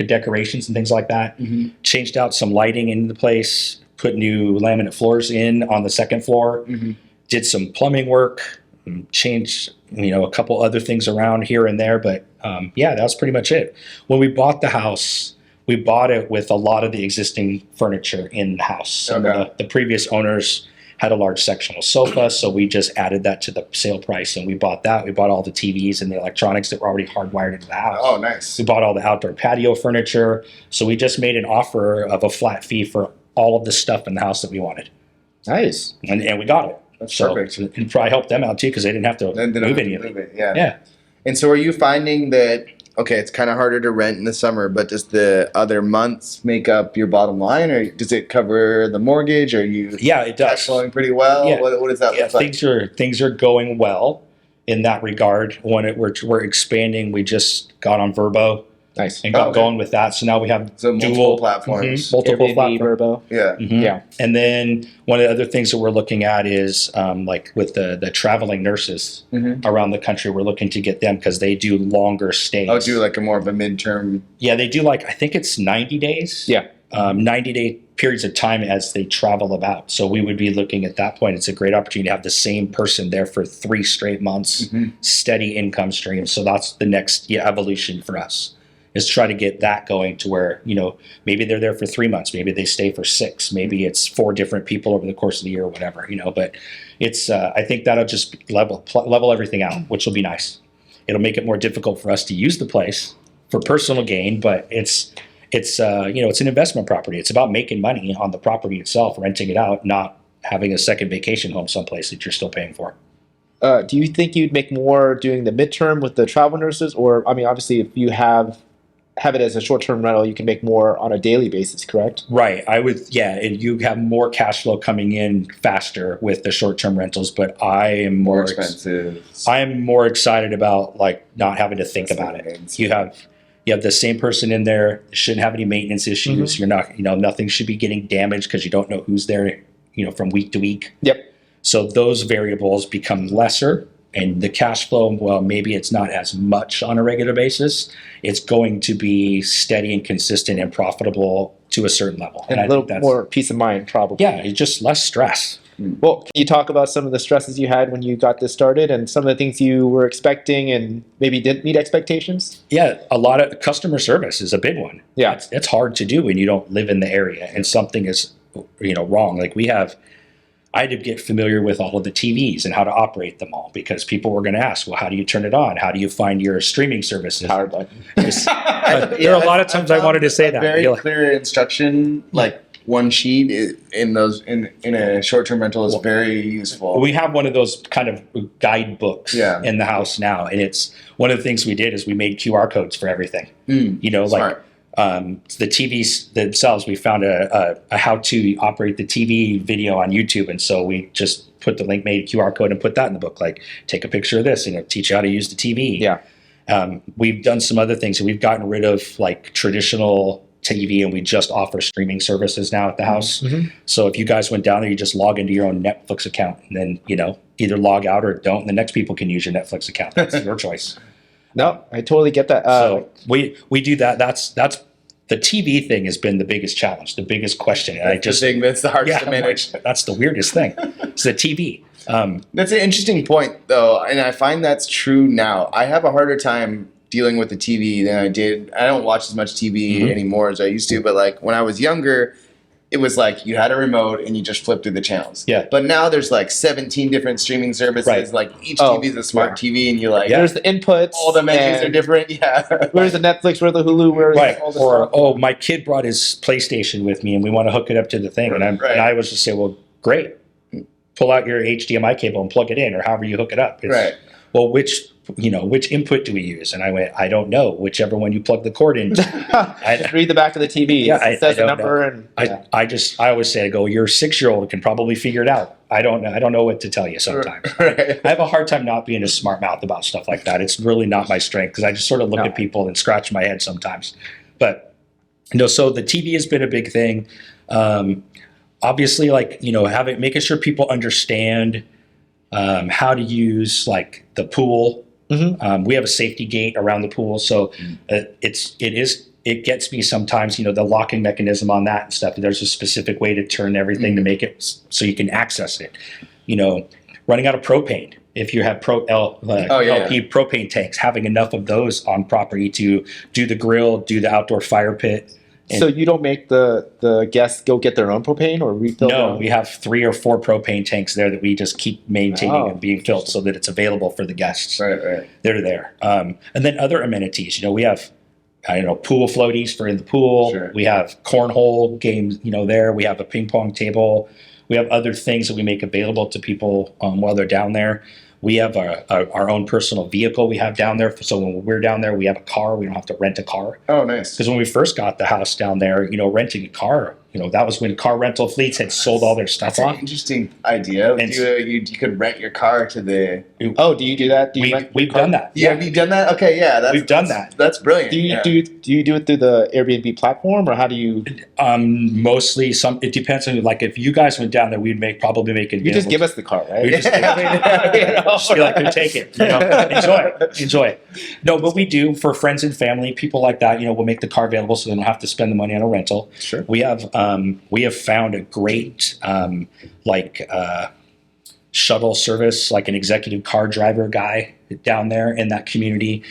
decorations and things like that. Mhm. Changed out some lighting in the place, put new laminate floors in on the second floor. Mhm. Did some plumbing work, changed a couple other things around here and there, but that was pretty much it. When we bought the house, we bought it with a lot of the existing furniture in the house. Some Okay. of the previous owners had a large sectional sofa, so we just added that to the sale price, and we bought that. We bought all the TVs and the electronics that were already hardwired into the house. Oh, nice. We bought all the outdoor patio furniture. So we just made an offer of a flat fee for all of the stuff in the house that we wanted, Nice. and we got it. That's So perfect. it can probably help them out too because they didn't have to Then they don't move have to anything. move it, yeah. Yeah. And so are you finding that, okay, it's kind of harder to rent in the summer, but does the other months make up your bottom line, or does it cover the mortgage? Are you Yeah, it cash does. flowing pretty well? Yeah. What does that Yeah, look like? things are going well in that regard. We're expanding. We just got on Verbo Nice. and got Okay. going with that. So now we have So multiple dual platforms. multiple Airbnb, platforms. Verbo. Yeah. Mhm. Yeah. And then one of the other things that we're looking at is like with the traveling nurses Mhm. around the country. We're looking to get them because they do longer stays. I'll do like a more of a midterm. Yeah, they do like I think it's 90 days. Yeah. 90-day periods of time as they travel about. So we would be looking at that point. It's a great opportunity to have the same person there for 3 straight months, Mhm. steady income stream. So that's the next evolution for us is try to get that going to where, maybe they're there for 3 months, maybe they stay for 6, maybe it's 4 different people over the course of the year or whatever, but it's, I think that'll just level everything out, which will be nice. It'll make it more difficult for us to use the place for personal gain, but it's an investment property. It's about making money on the property itself, renting it out, not having a second vacation home someplace that you're still paying for. Do you think you'd make more doing the midterm with the travel nurses, or I mean, obviously, if you have it as a short-term rental, you can make more on a daily basis, correct? Right. I would, and you have more cash flow coming in faster with the short-term rentals, but I am More more expensive. I am more excited about like not having to think That's about what it. it means. You have the same person in there, shouldn't have any maintenance issues. You're not, nothing should be getting damaged because you don't know who's there, from week to week. Yep. So those variables become lesser, and the cash flow, well, maybe it's not as much on a regular basis. It's going to be steady and consistent and profitable to a certain level. And I a little think that's, more peace of mind, probably. yeah, it's just less stress. Well, can you talk about some of the stresses you had when you got this started and some of the things you were expecting and maybe didn't meet expectations? Yeah, a lot of customer service is a big one. Yeah. It's hard to do when you don't live in the area and something is, wrong. Like I had to get familiar with all of the TVs and how to operate them all because people were going to ask, well, how do you turn it on? How do you find your streaming services? Powered button. There are a lot of times I wanted to say that. Very You're like- clear instruction, like one sheet in a short-term rental is very useful. We have one of those kind of guidebooks Yeah. in the house now, and it's one of the things we did is we made QR codes for everything. Smart. The TVs themselves. We found a how to operate the TV video on YouTube, and so we just put the link, made a QR code, and put that in the book. Like, take a picture of this, teach you how to use the TV. Yeah. We've done some other things. We've gotten rid of like traditional TV, and we just offer streaming services now at the house. So if you guys went down there, you just log into your own Netflix account, and then either log out or don't, and the next people can use your Netflix account. That's your choice. No, I totally get that. So we do that. That's the TV thing has been the biggest challenge, the biggest question. And I That's just the thing that's the hardest yeah, to manage. that's the weirdest thing. It's the TV. That's an interesting point, though, and I find that's true now. I have a harder time dealing with the TV than I did. I don't watch as much TV anymore as I used to, but like when I was younger, it was like you had a remote and you just flipped through the channels. Yeah. But now there's like 17 different streaming services. Right. Like each Oh, TV is a smart yeah. TV, and you're like, There's the inputs. all the menus are and different. Yeah. Where's the Netflix? Where's the Hulu? Where's Right. all the Or, stuff? my kid brought his PlayStation with me and we want to hook it up to the thing. And Right. I was just saying, well, great. Pull out your HDMI cable and plug it in or however you hook it up. Right. Well, which input do we use? And I went, I don't know. Whichever one you plug the cord in. Just read the back of the TV. Yeah, It says I the don't number and yeah. I always say, I go, your 6-year-old can probably figure it out. I don't know what to tell you sometimes. Right. I have a hard time not being a smart mouth about stuff like that. It's really not my strength because I just sort of look No. at people and scratch my head sometimes. But so the TV has been a big thing. Obviously, like making sure people understand how to use like the pool. We have a safety gate around the pool, so it gets me sometimes. The locking mechanism on that and stuff. There's a specific way to turn everything to make it so you can access it. Running out of propane. If you have LP propane tanks, having enough of those on property to do the grill, do the outdoor fire pit, So you don't make the guests go get their own propane or refill their No, own? we have 3 or 4 propane tanks there that we just keep maintaining Oh. and being filled so that it's available for the guests. Right. They're there. And then other amenities, we have, pool floaties for in the pool. Sure. We have cornhole games, there. We have a ping pong table. We have other things that we make available to people while they're down there. We have our own personal vehicle we have down there. So when we're down there, we have a car. We don't have to rent a car. Oh, nice. Because when we first got the house down there, renting a car, that was when car rental fleets had sold all their stuff That's an off. interesting idea. And- You could rent your car to the. Oh, do you do that? Do you We've done that. Yeah, have you done that? Okay, yeah, We've done that. That's brilliant. Do you yeah. do you do it through the Airbnb platform, or how do you? Mostly it depends on, like, if you guys went down there, probably make it. You just give us the car, right? We just, just be like, "Here, take it. Enjoy it. No, but we do for friends and family, people like that. We'll make the car available so they don't have to spend the money on a rental. Sure. We have found a great shuttle service, like an executive car driver guy down there in that community,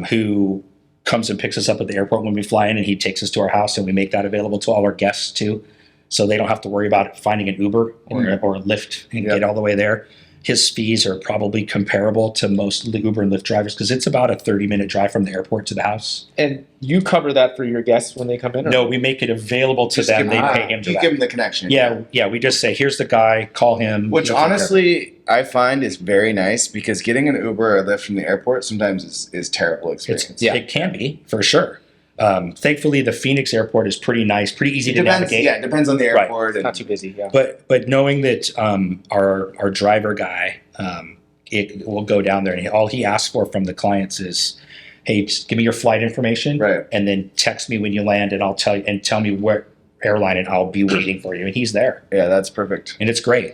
who comes and picks us up at the airport when we fly in, and he takes us to our house, and we make that available to all our guests too, so they don't have to worry about finding an Uber or a Lyft and get all the way there. His fees are probably comparable to most Uber and Lyft drivers because it's about a 30-minute drive from the airport to the house. And you cover that for your guests when they come in? Or? No, we make it available to them. They pay him You give him the connection. Yeah. We just say, here's the guy, call him. Which He'll take care of it. honestly, I find is very nice because getting an Uber or Lyft from the airport sometimes is terrible experience. It can be, for sure. Thankfully, the Phoenix airport is pretty nice, pretty easy to navigate. Yeah, it depends on the Right. airport. It's not too busy. Yeah. But knowing that our driver guy it will go down there, and all he asks for from the clients is, hey, just give me your flight information, Right. and then text me when you land, and tell me what airline, and I'll be waiting for you. And he's there, Yeah, that's perfect. and it's great.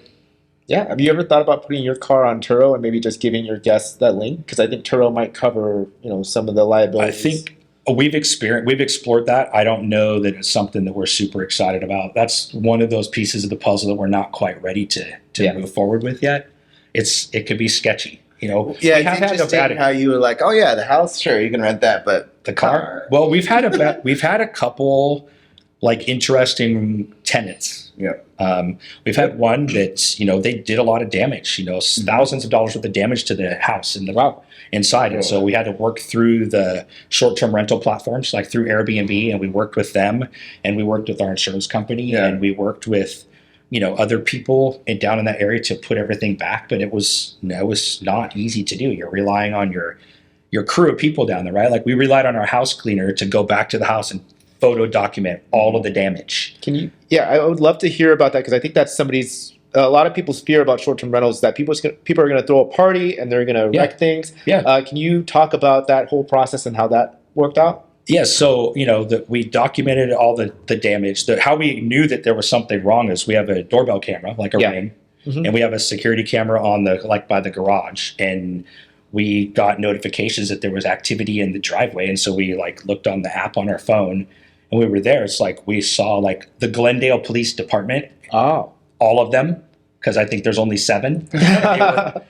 Yeah. Have you ever thought about putting your car on Turo and maybe just giving your guests that link? Because I think Turo might cover, some of the I liabilities. think we've explored that. I don't know that it's something that we're super excited about. That's one of those pieces of the puzzle that we're not quite ready to move forward with yet. It could be sketchy, Yeah, We it's have had a interesting bad- how you were like, oh yeah, the house, sure, you can rent that, but The car. Well, we've had a couple like interesting tenants. Yeah. We've had one that they did a lot of damage. Thousands of dollars worth of damage to the house and the inside, and so we had to work through the short-term rental platforms, like through Airbnb, and we worked with them, and we worked with our insurance company, Yeah. and we worked with other people down in that area to put everything back. But it was not easy to do. You're relying on your crew of people down there, right? Like we relied on our house cleaner to go back to the house and photo document all of the damage. Can you? Yeah, I would love to hear about that because I think that's a lot of people's fear about short-term rentals is that people are going to throw a party and they're going to wreck things. Yeah. Can you talk about that whole process and how that worked out? Yeah, so we documented all the damage. How we knew that there was something wrong is we have a doorbell camera, like a Ring, and we have a security camera on by the garage, and we got notifications that there was activity in the driveway, and so we looked on the app on our phone, and we were there. It's like we saw the Glendale Police Department, Oh. all of them, because I think there's only 7,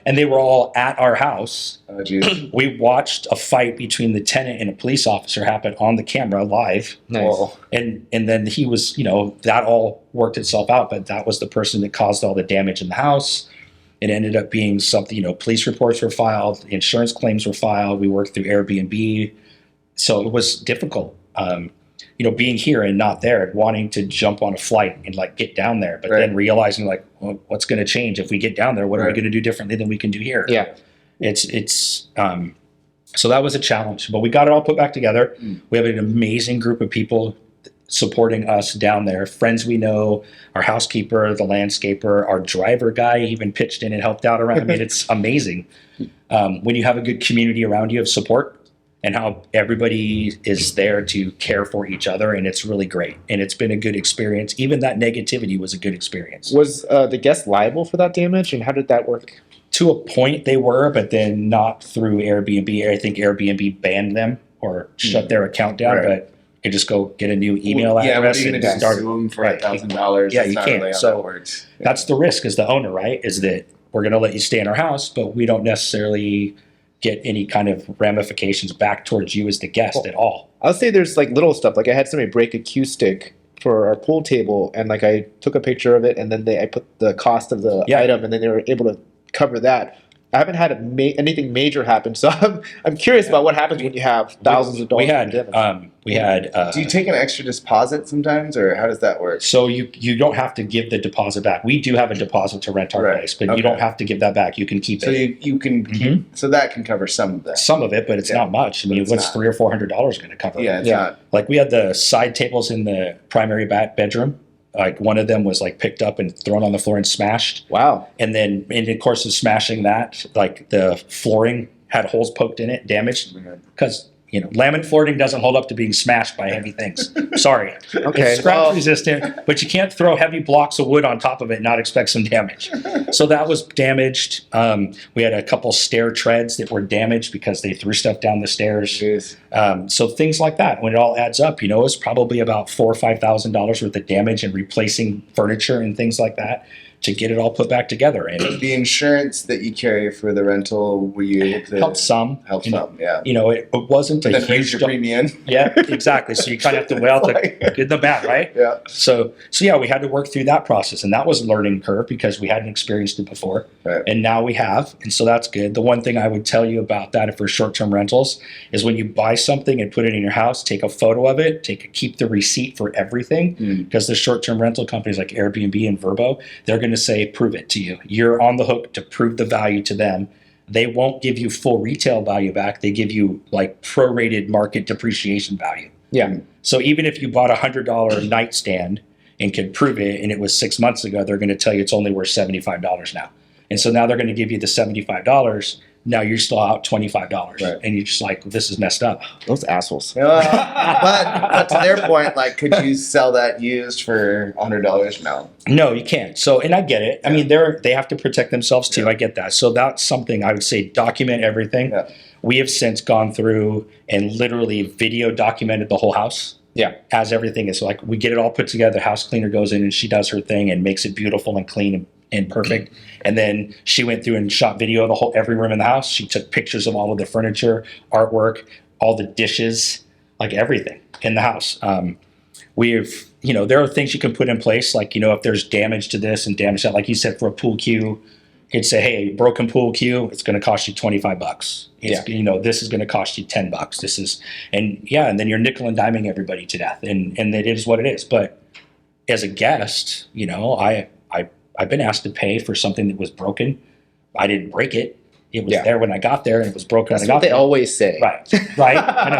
and they were all at our house. oh geez. We watched a fight between the tenant and a police officer happen on the camera live. Nice. Whoa. And then he was, that all worked itself out, but that was the person that caused all the damage in the house. It ended up being something, police reports were filed, insurance claims were filed. We worked through Airbnb. So it was difficult, being here and not there, and wanting to jump on a flight and get down there, but then realizing well, what's going to change if we get down there? What are we going to do differently than we can do here? Yeah. So that was a challenge, but we got it all put back together. We have an amazing group of people supporting us down there. Friends we know, our housekeeper, the landscaper, our driver guy even pitched in and helped out around. I mean, it's amazing when you have a good community around you of support and how everybody is there to care for each other, and it's really great. And it's been a good experience. Even that negativity was a good experience. Was the guest liable for that damage, and how did that work? To a point they were, but then not through Airbnb. I think Airbnb banned them or shut their account down, Right. but you could just go get a new email Yeah, what address are you and going to start. sue them for Right. $1,000? Yeah, That's you not can't. really how So that works. That's the risk as the owner, right? Is that we're going to let you stay in our house, but we don't necessarily get any kind of ramifications back towards you as the guest at all. I'll say there's like little stuff. Like I had somebody break a cue stick for our pool table, and like I took a picture of it, and then I put the cost of the Yeah. item, and then they were able to cover that. I haven't had anything major happen, so I'm curious about what happens when you have thousands of dollars. We had. Do you take an extra deposit sometimes, or how does that work? So you don't have to give the deposit back. We do have a deposit to rent our Right. place, but Okay. you don't have to give that back. You can keep So it. you can keep, so that can cover some of that. Some of it, but it's Yeah. not much. I mean, It's what's not. $300 or $400 going to cover? Yeah, it's Yeah. not. Like we had the side tables in the primary bedroom. Like one of them was like picked up and thrown on the floor and smashed. Wow. And then in the course of smashing that, like the flooring had holes poked in it, damaged. Because, laminate flooring doesn't hold up to being smashed by heavy things. Sorry. Okay. It's scratch well, resistant, but you can't throw heavy blocks of wood on top of it and not expect some damage. So that was damaged. We had a couple stair treads that were damaged because they threw stuff down the stairs. Jeez. So things like that, when it all adds up, it's probably about $4,000 or $5,000 worth of damage and replacing furniture and things like that to get it all put back together. And The insurance that you carry for the rental, were you able to helped some. help some? Yeah. It wasn't a Then raise huge. your premium. Yeah, exactly. So you kind of have to weigh out the good and the bad, right? Yeah. So yeah, we had to work through that process, and that was a learning curve because we hadn't experienced it before, Right. and now we have, and so that's good. The one thing I would tell you about that for short-term rentals is when you buy something and put it in your house, take a photo of it, keep the receipt for everything, because the short-term rental companies like Airbnb and Vrbo, they're going to say, prove it to you. You're on the hook to prove the value to them. They won't give you full retail value back. They give you like prorated market depreciation value. yeah. So even if you bought a $100 nightstand and could prove it, and it was 6 months ago, they're going to tell you it's only worth $75 now. And so now they're going to give you the $75. Now you're still out $25, Right. and you're just like, this is messed up. Those assholes. But to their point, like, could you sell that used for $100? No. No, you can't. So, and I get it. I mean, they have to protect themselves too. Yeah. I get that. So that's something I would say, document everything. Yeah. We have since gone through and literally video documented the whole house. Yeah. As everything is. Like we get it all put together. House cleaner goes in and she does her thing and makes it beautiful and clean and perfect. And then she went through and shot video of every room in the house. She took pictures of all of the furniture, artwork, all the dishes, like everything in the house. We've, there are things you can put in place, like, if there's damage to this and damage to that, like you said, for a pool cue, you'd say, hey, broken pool cue, it's going to cost you $25. This is going to cost you $10. This is, and then you're nickel and diming everybody to death. And it is what it is. But as a guest, I've been asked to pay for something that was broken. I didn't break it. It was there when I got there, and it was broken That's when I got what they there. always say. Right. I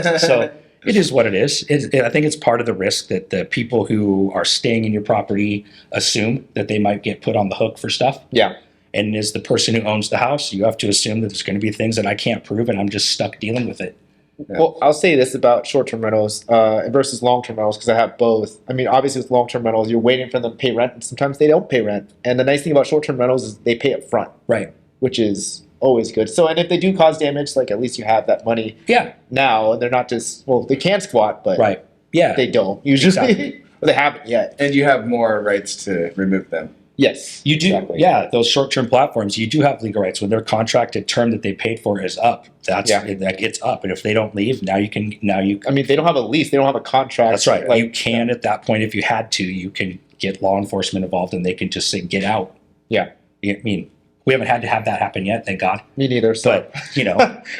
know. So it is what it is. I think it's part of the risk that the people who are staying in your property assume that they might get put on the hook for stuff. Yeah. And as the person who owns the house, you have to assume that there's going to be things that I can't prove, and I'm just stuck dealing with it. Yeah. Well, I'll say this about short-term rentals versus long-term rentals because I have both. I mean, obviously with long-term rentals, you're waiting for them to pay rent, and sometimes they don't pay rent. And the nice thing about short-term rentals is they pay up front, Right. which is always good. So, and if they do cause damage, like at least you have that money Yeah. now, and they're not just they can squat, but Right. Yeah. they don't usually. Exactly. Or they haven't yet. And you have more rights to remove them. Yes, You do, exactly. yeah. Those short-term platforms, you do have legal rights when their contracted term that they paid for is up. It's up, and if they don't leave, now you. I mean, they don't have a lease; they don't have a contract. That's right. Like, You can at that point, if you had to, you can get law enforcement involved, and they can just say, "Get out." Yeah. I mean, we haven't had to have that happen yet, thank God. Me neither. So, But and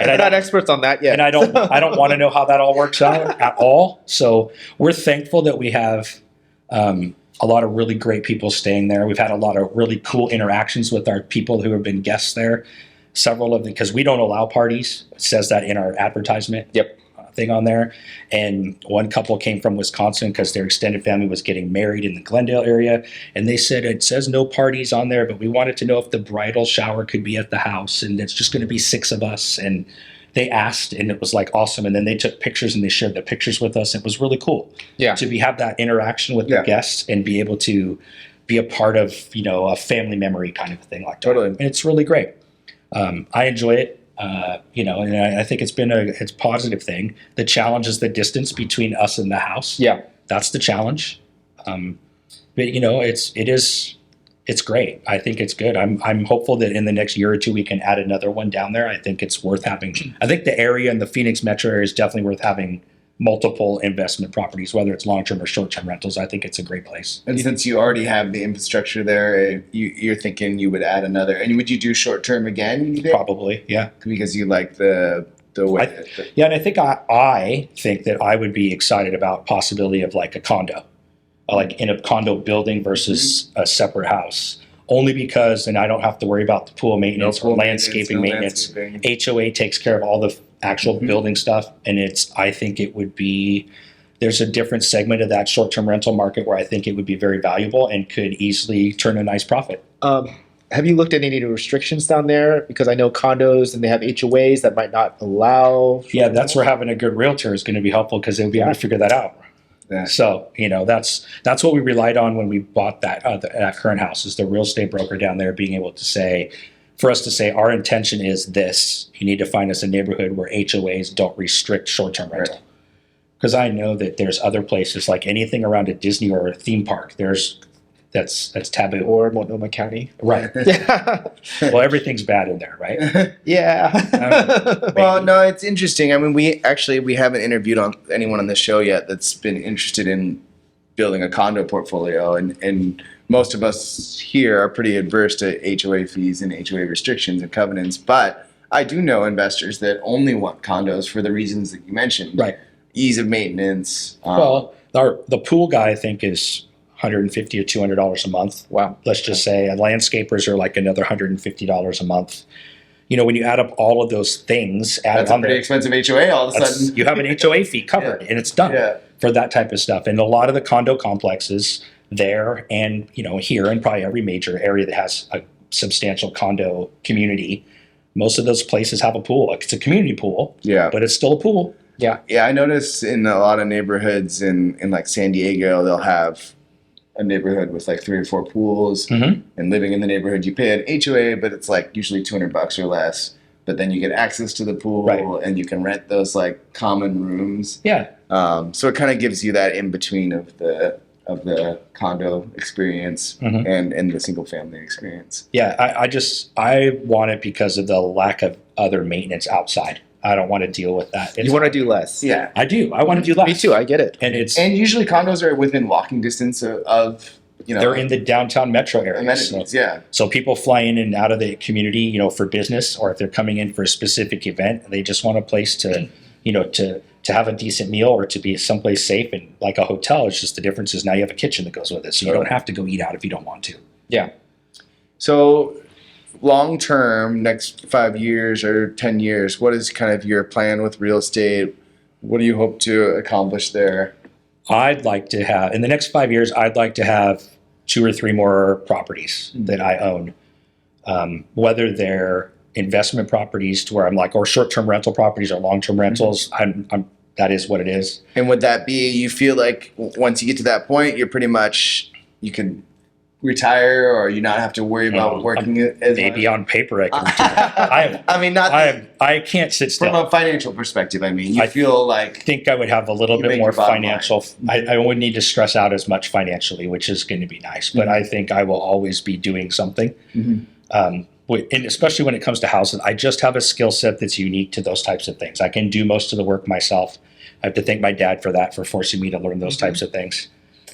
we're not I, experts on that yet. and I don't want to know how that all works out at all. So we're thankful that we have. A lot of really great people staying there. We've had a lot of really cool interactions with our people who have been guests there. Several of them, because we don't allow parties. It says that in our advertisement. Yep. Thing on there. And one couple came from Wisconsin because their extended family was getting married in the Glendale area. And they said, it says no parties on there, but we wanted to know if the bridal shower could be at the house. And it's just going to be 6 of us. And they asked, and it was like awesome. And then they took pictures and they shared the pictures with us. It was really cool Yeah. to have that interaction with the guests and be able to be a part of, a family memory kind of a thing like that. Totally. And it's really great. I enjoy it. And I think it's been it's a positive thing. The challenge is the distance between us and the house. Yeah. That's the challenge. But it is it's great. I think it's good. I'm hopeful that in the next year or two we can add another one down there. I think it's worth having. I think the area in the Phoenix metro area is definitely worth having multiple investment properties, whether it's long-term or short-term rentals. I think it's a great place. And since you already have the infrastructure there, you're thinking you would add another. And would you do short term again? Probably, yeah. Because you like the way. Yeah, and I think I think that I would be excited about possibility of like a condo, like in a condo building versus a separate house. Only because, and I don't have to worry about the pool maintenance or landscaping maintenance. HOA takes care of all the actual building stuff, and I think it would be. There's a different segment of that short-term rental market where I think it would be very valuable and could easily turn a nice profit. Have you looked at any restrictions down there? Because I know condos and they have HOAs that might not allow. Yeah, that's where having a good realtor is going to be helpful because they'll be able to figure that out. Yeah. So, that's what we relied on when we bought that current house, is the real estate broker down there being able to say, for us to say, our intention is this. You need to find us a neighborhood where HOAs don't restrict short-term rental. Because I know that there's other places, like anything around a Disney or a theme park, that's taboo. Or Multnomah County. Right. Yeah. Well, everything's bad in there, right? Yeah. Well, no, it's interesting. I mean, we haven't interviewed anyone on the show yet that's been interested in building a condo portfolio, and most of us here are pretty adverse to HOA fees and HOA restrictions and covenants. But I do know investors that only want condos for the reasons that you mentioned. Right. Ease of maintenance. Well, the pool guy, I think, is $150 or $200 a month. Wow. Let's just say, and landscapers are like another $150 a month. When you add up all of those things, That's a pretty expensive HOA all of a sudden. You have an HOA fee covered, and it's done for that type of stuff. And a lot of the condo complexes there, and here, and probably every major area that has a substantial condo community, most of those places have a pool. It's a community pool, but it's still a pool. Yeah. Yeah, I notice in a lot of neighborhoods in like San Diego, they'll have a neighborhood with like 3 or 4 pools, and living in the neighborhood, you pay an HOA, but it's like usually $200 or less. But then you get access to the pool, and you can rent those like common rooms. Yeah. So it kind of gives you that in between of the condo experience and the single family experience. Yeah, I want it because of the lack of other maintenance outside. I don't want to deal with that. You want to do less. Yeah, I do. I want to do less. Me too. I get it. And usually condos are within walking distance of they're in the downtown metro area. Amenities, So people fly in and out of the community, for business, or if they're coming in for a specific event, they just want a place to, to have a decent meal or to be someplace safe. And like a hotel, it's just the difference is now you have a kitchen that goes with it, so you don't have to go eat out if you don't want to. Yeah. So long term, next 5 years or 10 years, what is kind of your plan with real estate? What do you hope to accomplish there? I'd like to have, in the next 5 years, I'd like to have 2 or 3 more properties that I own, whether they're investment properties to where I'm like, or short-term rental properties or long-term rentals. That is what it is. And would that be, you feel like once you get to that point, you're pretty much, you could retire or you not have to worry about working as maybe much? On paper I can retire. I can't sit still. From a financial perspective, you feel like... I think I would have a little bit more financial... I wouldn't need to stress out as much financially, which is going to be nice. But I think I will always be doing something. And especially when it comes to houses, I just have a skill set that's unique to those types of things. I can do most of the work myself. I have to thank my dad for that, for forcing me to learn those types of things.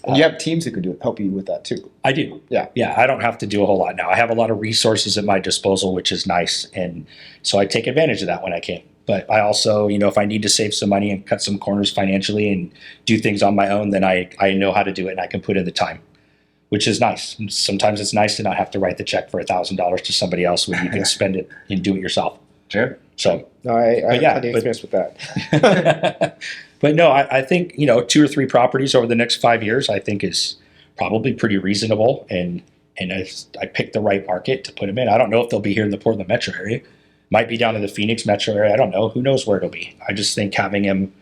And you have teams that could help you with that too. I do. Yeah. I don't have to do a whole lot now. I have a lot of resources at my disposal, which is nice. And so I take advantage of that when I can. But I also, if I need to save some money and cut some corners financially and do things on my own, then I know how to do it and I can put in the time, which is nice. Sometimes it's nice to not have to write the check for $1,000 to somebody else when you can spend it and do it yourself. Sure. So, no, I had the experience with that. But no, I think, 2 or 3 properties over the next 5 years, I think is probably pretty reasonable. And I picked the right market to put them in. I don't know if they'll be here in the Portland metro area. Might be down in the Phoenix metro area. I don't know. Who knows where it'll be. I just think having them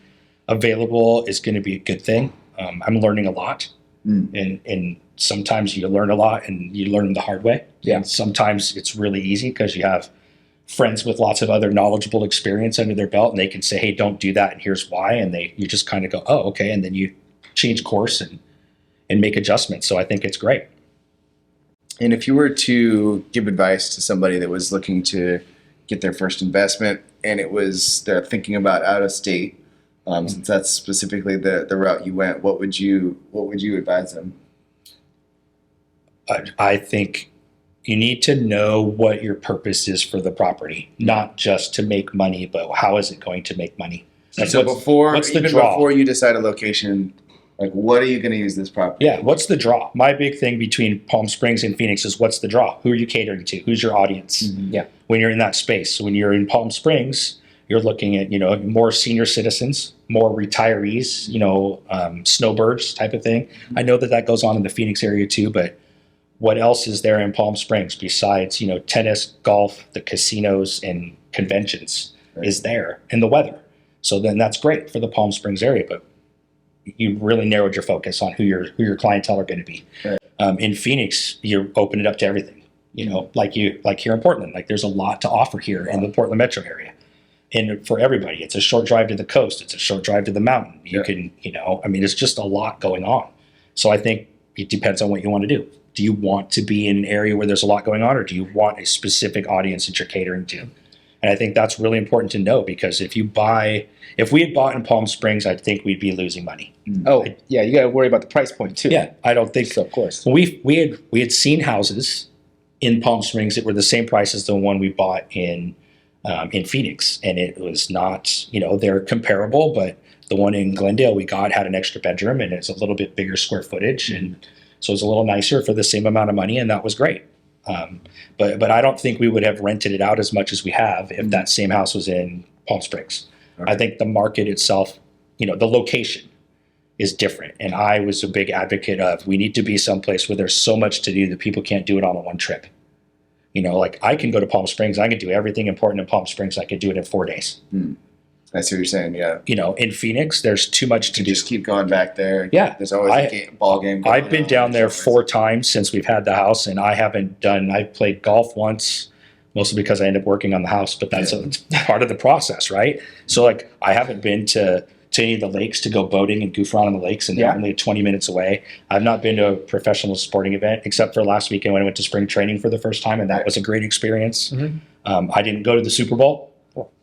available is going to be a good thing. I'm learning a lot. And sometimes you learn a lot and you learn the hard way. Yeah. And sometimes it's really easy because you have friends with lots of other knowledgeable experience under their belt, and they can say, hey, don't do that, and here's why. And you just kind of go, oh, okay. And then you change course and make adjustments. So I think it's great. And if you were to give advice to somebody that was looking to get their first investment and they're thinking about out of state, since that's specifically the route you went, what would you advise them? I think you need to know what your purpose is for the property, not just to make money, but how is it going to make money? Like So what's the draw? before you decide a location, like what are you going to use this property? Yeah, what's the draw? My big thing between Palm Springs and Phoenix is what's the draw? Who are you catering to? Who's your audience? Yeah. When you're in that space. So when you're in Palm Springs, you're looking at, more senior citizens, more retirees, snowbirds type of thing. I know that goes on in the Phoenix area too, but what else is there in Palm Springs besides, tennis, golf, the casinos and conventions is there, and the weather. So then that's great for the Palm Springs area, but you really narrowed your focus on who your clientele are going to be. Right. In Phoenix, you open it up to everything. Like here in Portland, like there's a lot to offer here in the Portland metro area, and for everybody, it's a short drive to the coast, it's a short drive to the mountain. You can, it's just a lot going on. So I think it depends on what you want to do. Do you want to be in an area where there's a lot going on, or do you want a specific audience that you're catering to? And I think that's really important to know, because if we had bought in Palm Springs, I think we'd be losing money. Oh, yeah, you got to worry about the price point too. Yeah, I don't think So, of course. we had seen houses in Palm Springs that were the same price as the one we bought in Phoenix, and it was not, they're comparable, but the one in Glendale we got had an extra bedroom and it's a little bit bigger square footage, and so it was a little nicer for the same amount of money, and that was great. But I don't think we would have rented it out as much as we have if that same house was in Palm Springs. Okay. I think the market itself, the location is different. And I was a big advocate of, we need to be someplace where there's so much to do that people can't do it all in one trip. Like I can go to Palm Springs, I can do everything important in Palm Springs, I could do it in 4 days. I see what you're saying. Yeah. In Phoenix, there's too much to You do. just keep going back there. Yeah. There's always a ball game. Going I've been on. down there 4 times since we've had the house, and I've played golf once, mostly because I ended up working on the house, but that's it's part of the process, right? So like I haven't been to any of the lakes to go boating and goof around on the lakes, and they're only 20 minutes away. I've not been to a professional sporting event except for last weekend when I went to spring training for the first time, and that was a great experience. I didn't go to the Super Bowl.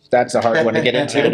That's a hard one to get into. I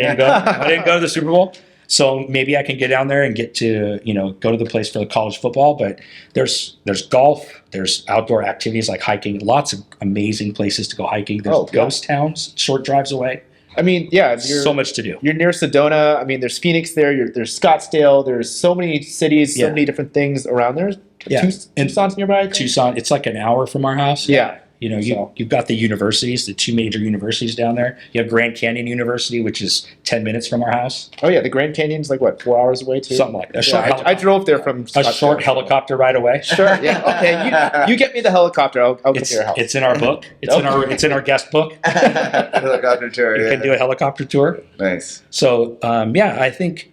didn't go to the Super Bowl. So maybe I can get down there and get to, go to the place for the college football. But there's golf, there's outdoor activities like hiking, lots of amazing places to go hiking. There's ghost towns, short drives away. I mean, yeah, So much to do. You're near Sedona. I mean, there's Phoenix there. There's Scottsdale. There's so many cities, so many different things around there. Yeah. Tucson's nearby. I think? Tucson, it's like an hour from our house. Yeah. You've got the universities, the 2 major universities down there. You have Grand Canyon University, which is 10 minutes from our house. Oh yeah, the Grand Canyon's like what, 4 hours away too? Something like that. Yeah, I drove there from A Scottsdale. short helicopter ride away. Sure. Yeah. Okay. You get me the helicopter. I'll come to your house. It's in our book. It's in our guest book. Helicopter tour. You Yeah. can do a helicopter tour. Nice. So I think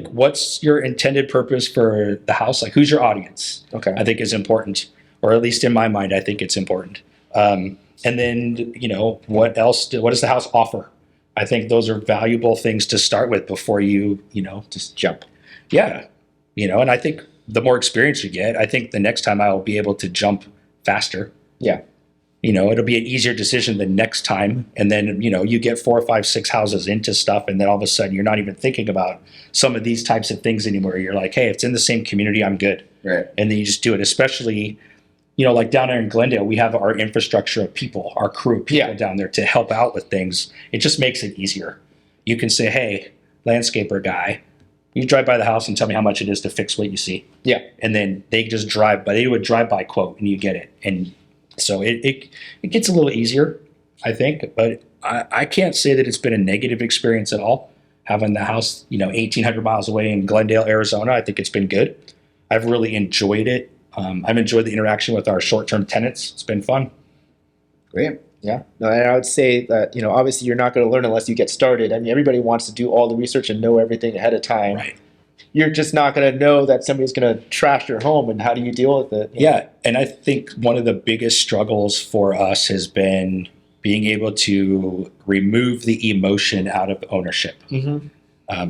what's your intended purpose for the house? Like, who's your audience? Okay. I think is important, or at least in my mind, I think it's important. And then, what else? What does the house offer? I think those are valuable things to start with before you, Just jump. yeah, and I think the more experience you get, I think the next time I will be able to jump faster. Yeah. It'll be an easier decision the next time. And then, you get 4, 5, 6 houses into stuff. And then all of a sudden you're not even thinking about some of these types of things anymore. You're like, hey, if it's in the same community, I'm good. Right. And then you just do it, especially, like down there in Glendale, we have our infrastructure of people, our crew of people down there to help out with things. It just makes it easier. You can say, hey, landscaper guy, you drive by the house and tell me how much it is to fix what you see. Yeah. And then they just drive by, they do a drive-by quote and you get it. And so it gets a little easier, I think, but I can't say that it's been a negative experience at all. Having the house, 1,800 miles away in Glendale, Arizona, I think it's been good. I've really enjoyed it. I've enjoyed the interaction with our short-term tenants. It's been fun. Great. Yeah. No, and I would say that, obviously you're not going to learn unless you get started. I mean, everybody wants to do all the research and know everything ahead of time. Right. You're just not going to know that somebody's going to trash your home, and how do you deal with it? Yeah. And I think one of the biggest struggles for us has been being able to remove the emotion out of ownership. Mm-hmm.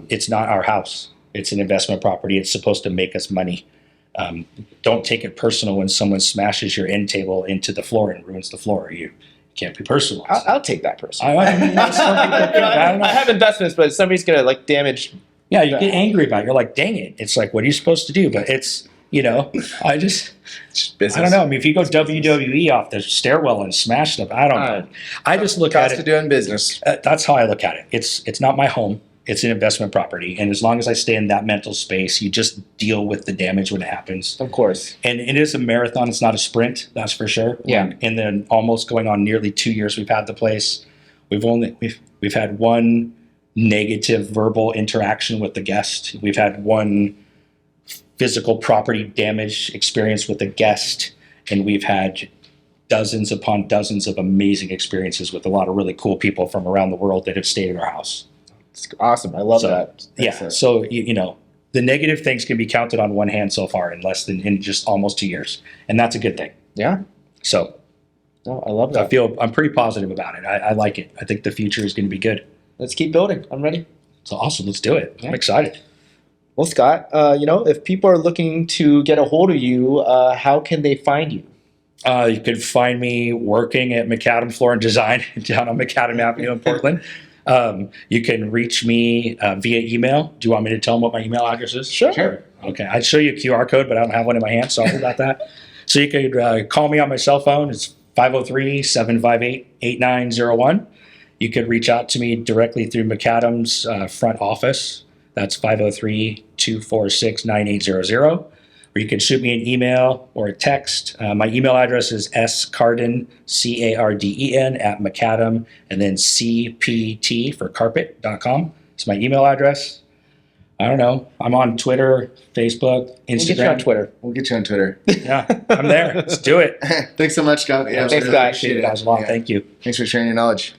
It's not our house. It's an investment property. It's supposed to make us money. Don't take it personal when someone smashes your end table into the floor and ruins the floor. You can't be personal. I'll take that person. I don't know. I have investments, but somebody's gonna like damage. Yeah, you get angry about it. You're like, dang it. It's like, what are you supposed to do? But it's, I just, Business. I don't know. I mean, if you go WWE off the stairwell and smash stuff, I don't know. I just look at Cost it. of doing business. That's how I look at it. It's not my home. It's an investment property. And as long as I stay in that mental space, you just deal with the damage when it happens. Of course. And it is a marathon. It's not a sprint. That's for sure. Yeah. And then almost going on nearly 2 years we've had the place. We've had one negative verbal interaction with the guest. We've had one physical property damage experience with the guest. And we've had dozens upon dozens of amazing experiences with a lot of really cool people from around the world that have stayed at our house. It's awesome. I love So, that. Yeah. Excellent. So, the negative things can be counted on one hand so far in just almost 2 years. And that's a good thing. Yeah. So No, I love that. I'm pretty positive about it. I like it. I think the future is going to be good. Let's keep building. I'm ready. So awesome. Let's do it. Yeah. I'm excited. Well, Scott, if people are looking to get a hold of you, how can they find you? You can find me working at McAdam Floor and Design down on McAdam Avenue in Portland. You can reach me via email. Do you want me to tell them what my email address is? Sure. Okay. I'd show you a QR code, but I don't have one in my hand. Sorry about that. So you could call me on my cell phone. It's 503-758-8901. You could reach out to me directly through McAdam's front office. That's 503-246-9800. Or you can shoot me an email or a text. My email address is scarden, C-A-R-D-E-N, @McAdam, and then CPT for carpet.com. It's my email address. I don't know. I'm on Twitter, Facebook, Instagram. We'll get you on Twitter. We'll get you on Twitter. Yeah, I'm there. Let's do it. Thanks so much, Scott. Yeah, Thanks, really guys. appreciate Appreciate it, guys, a lot. Yeah. Thank you. Thanks for sharing your knowledge.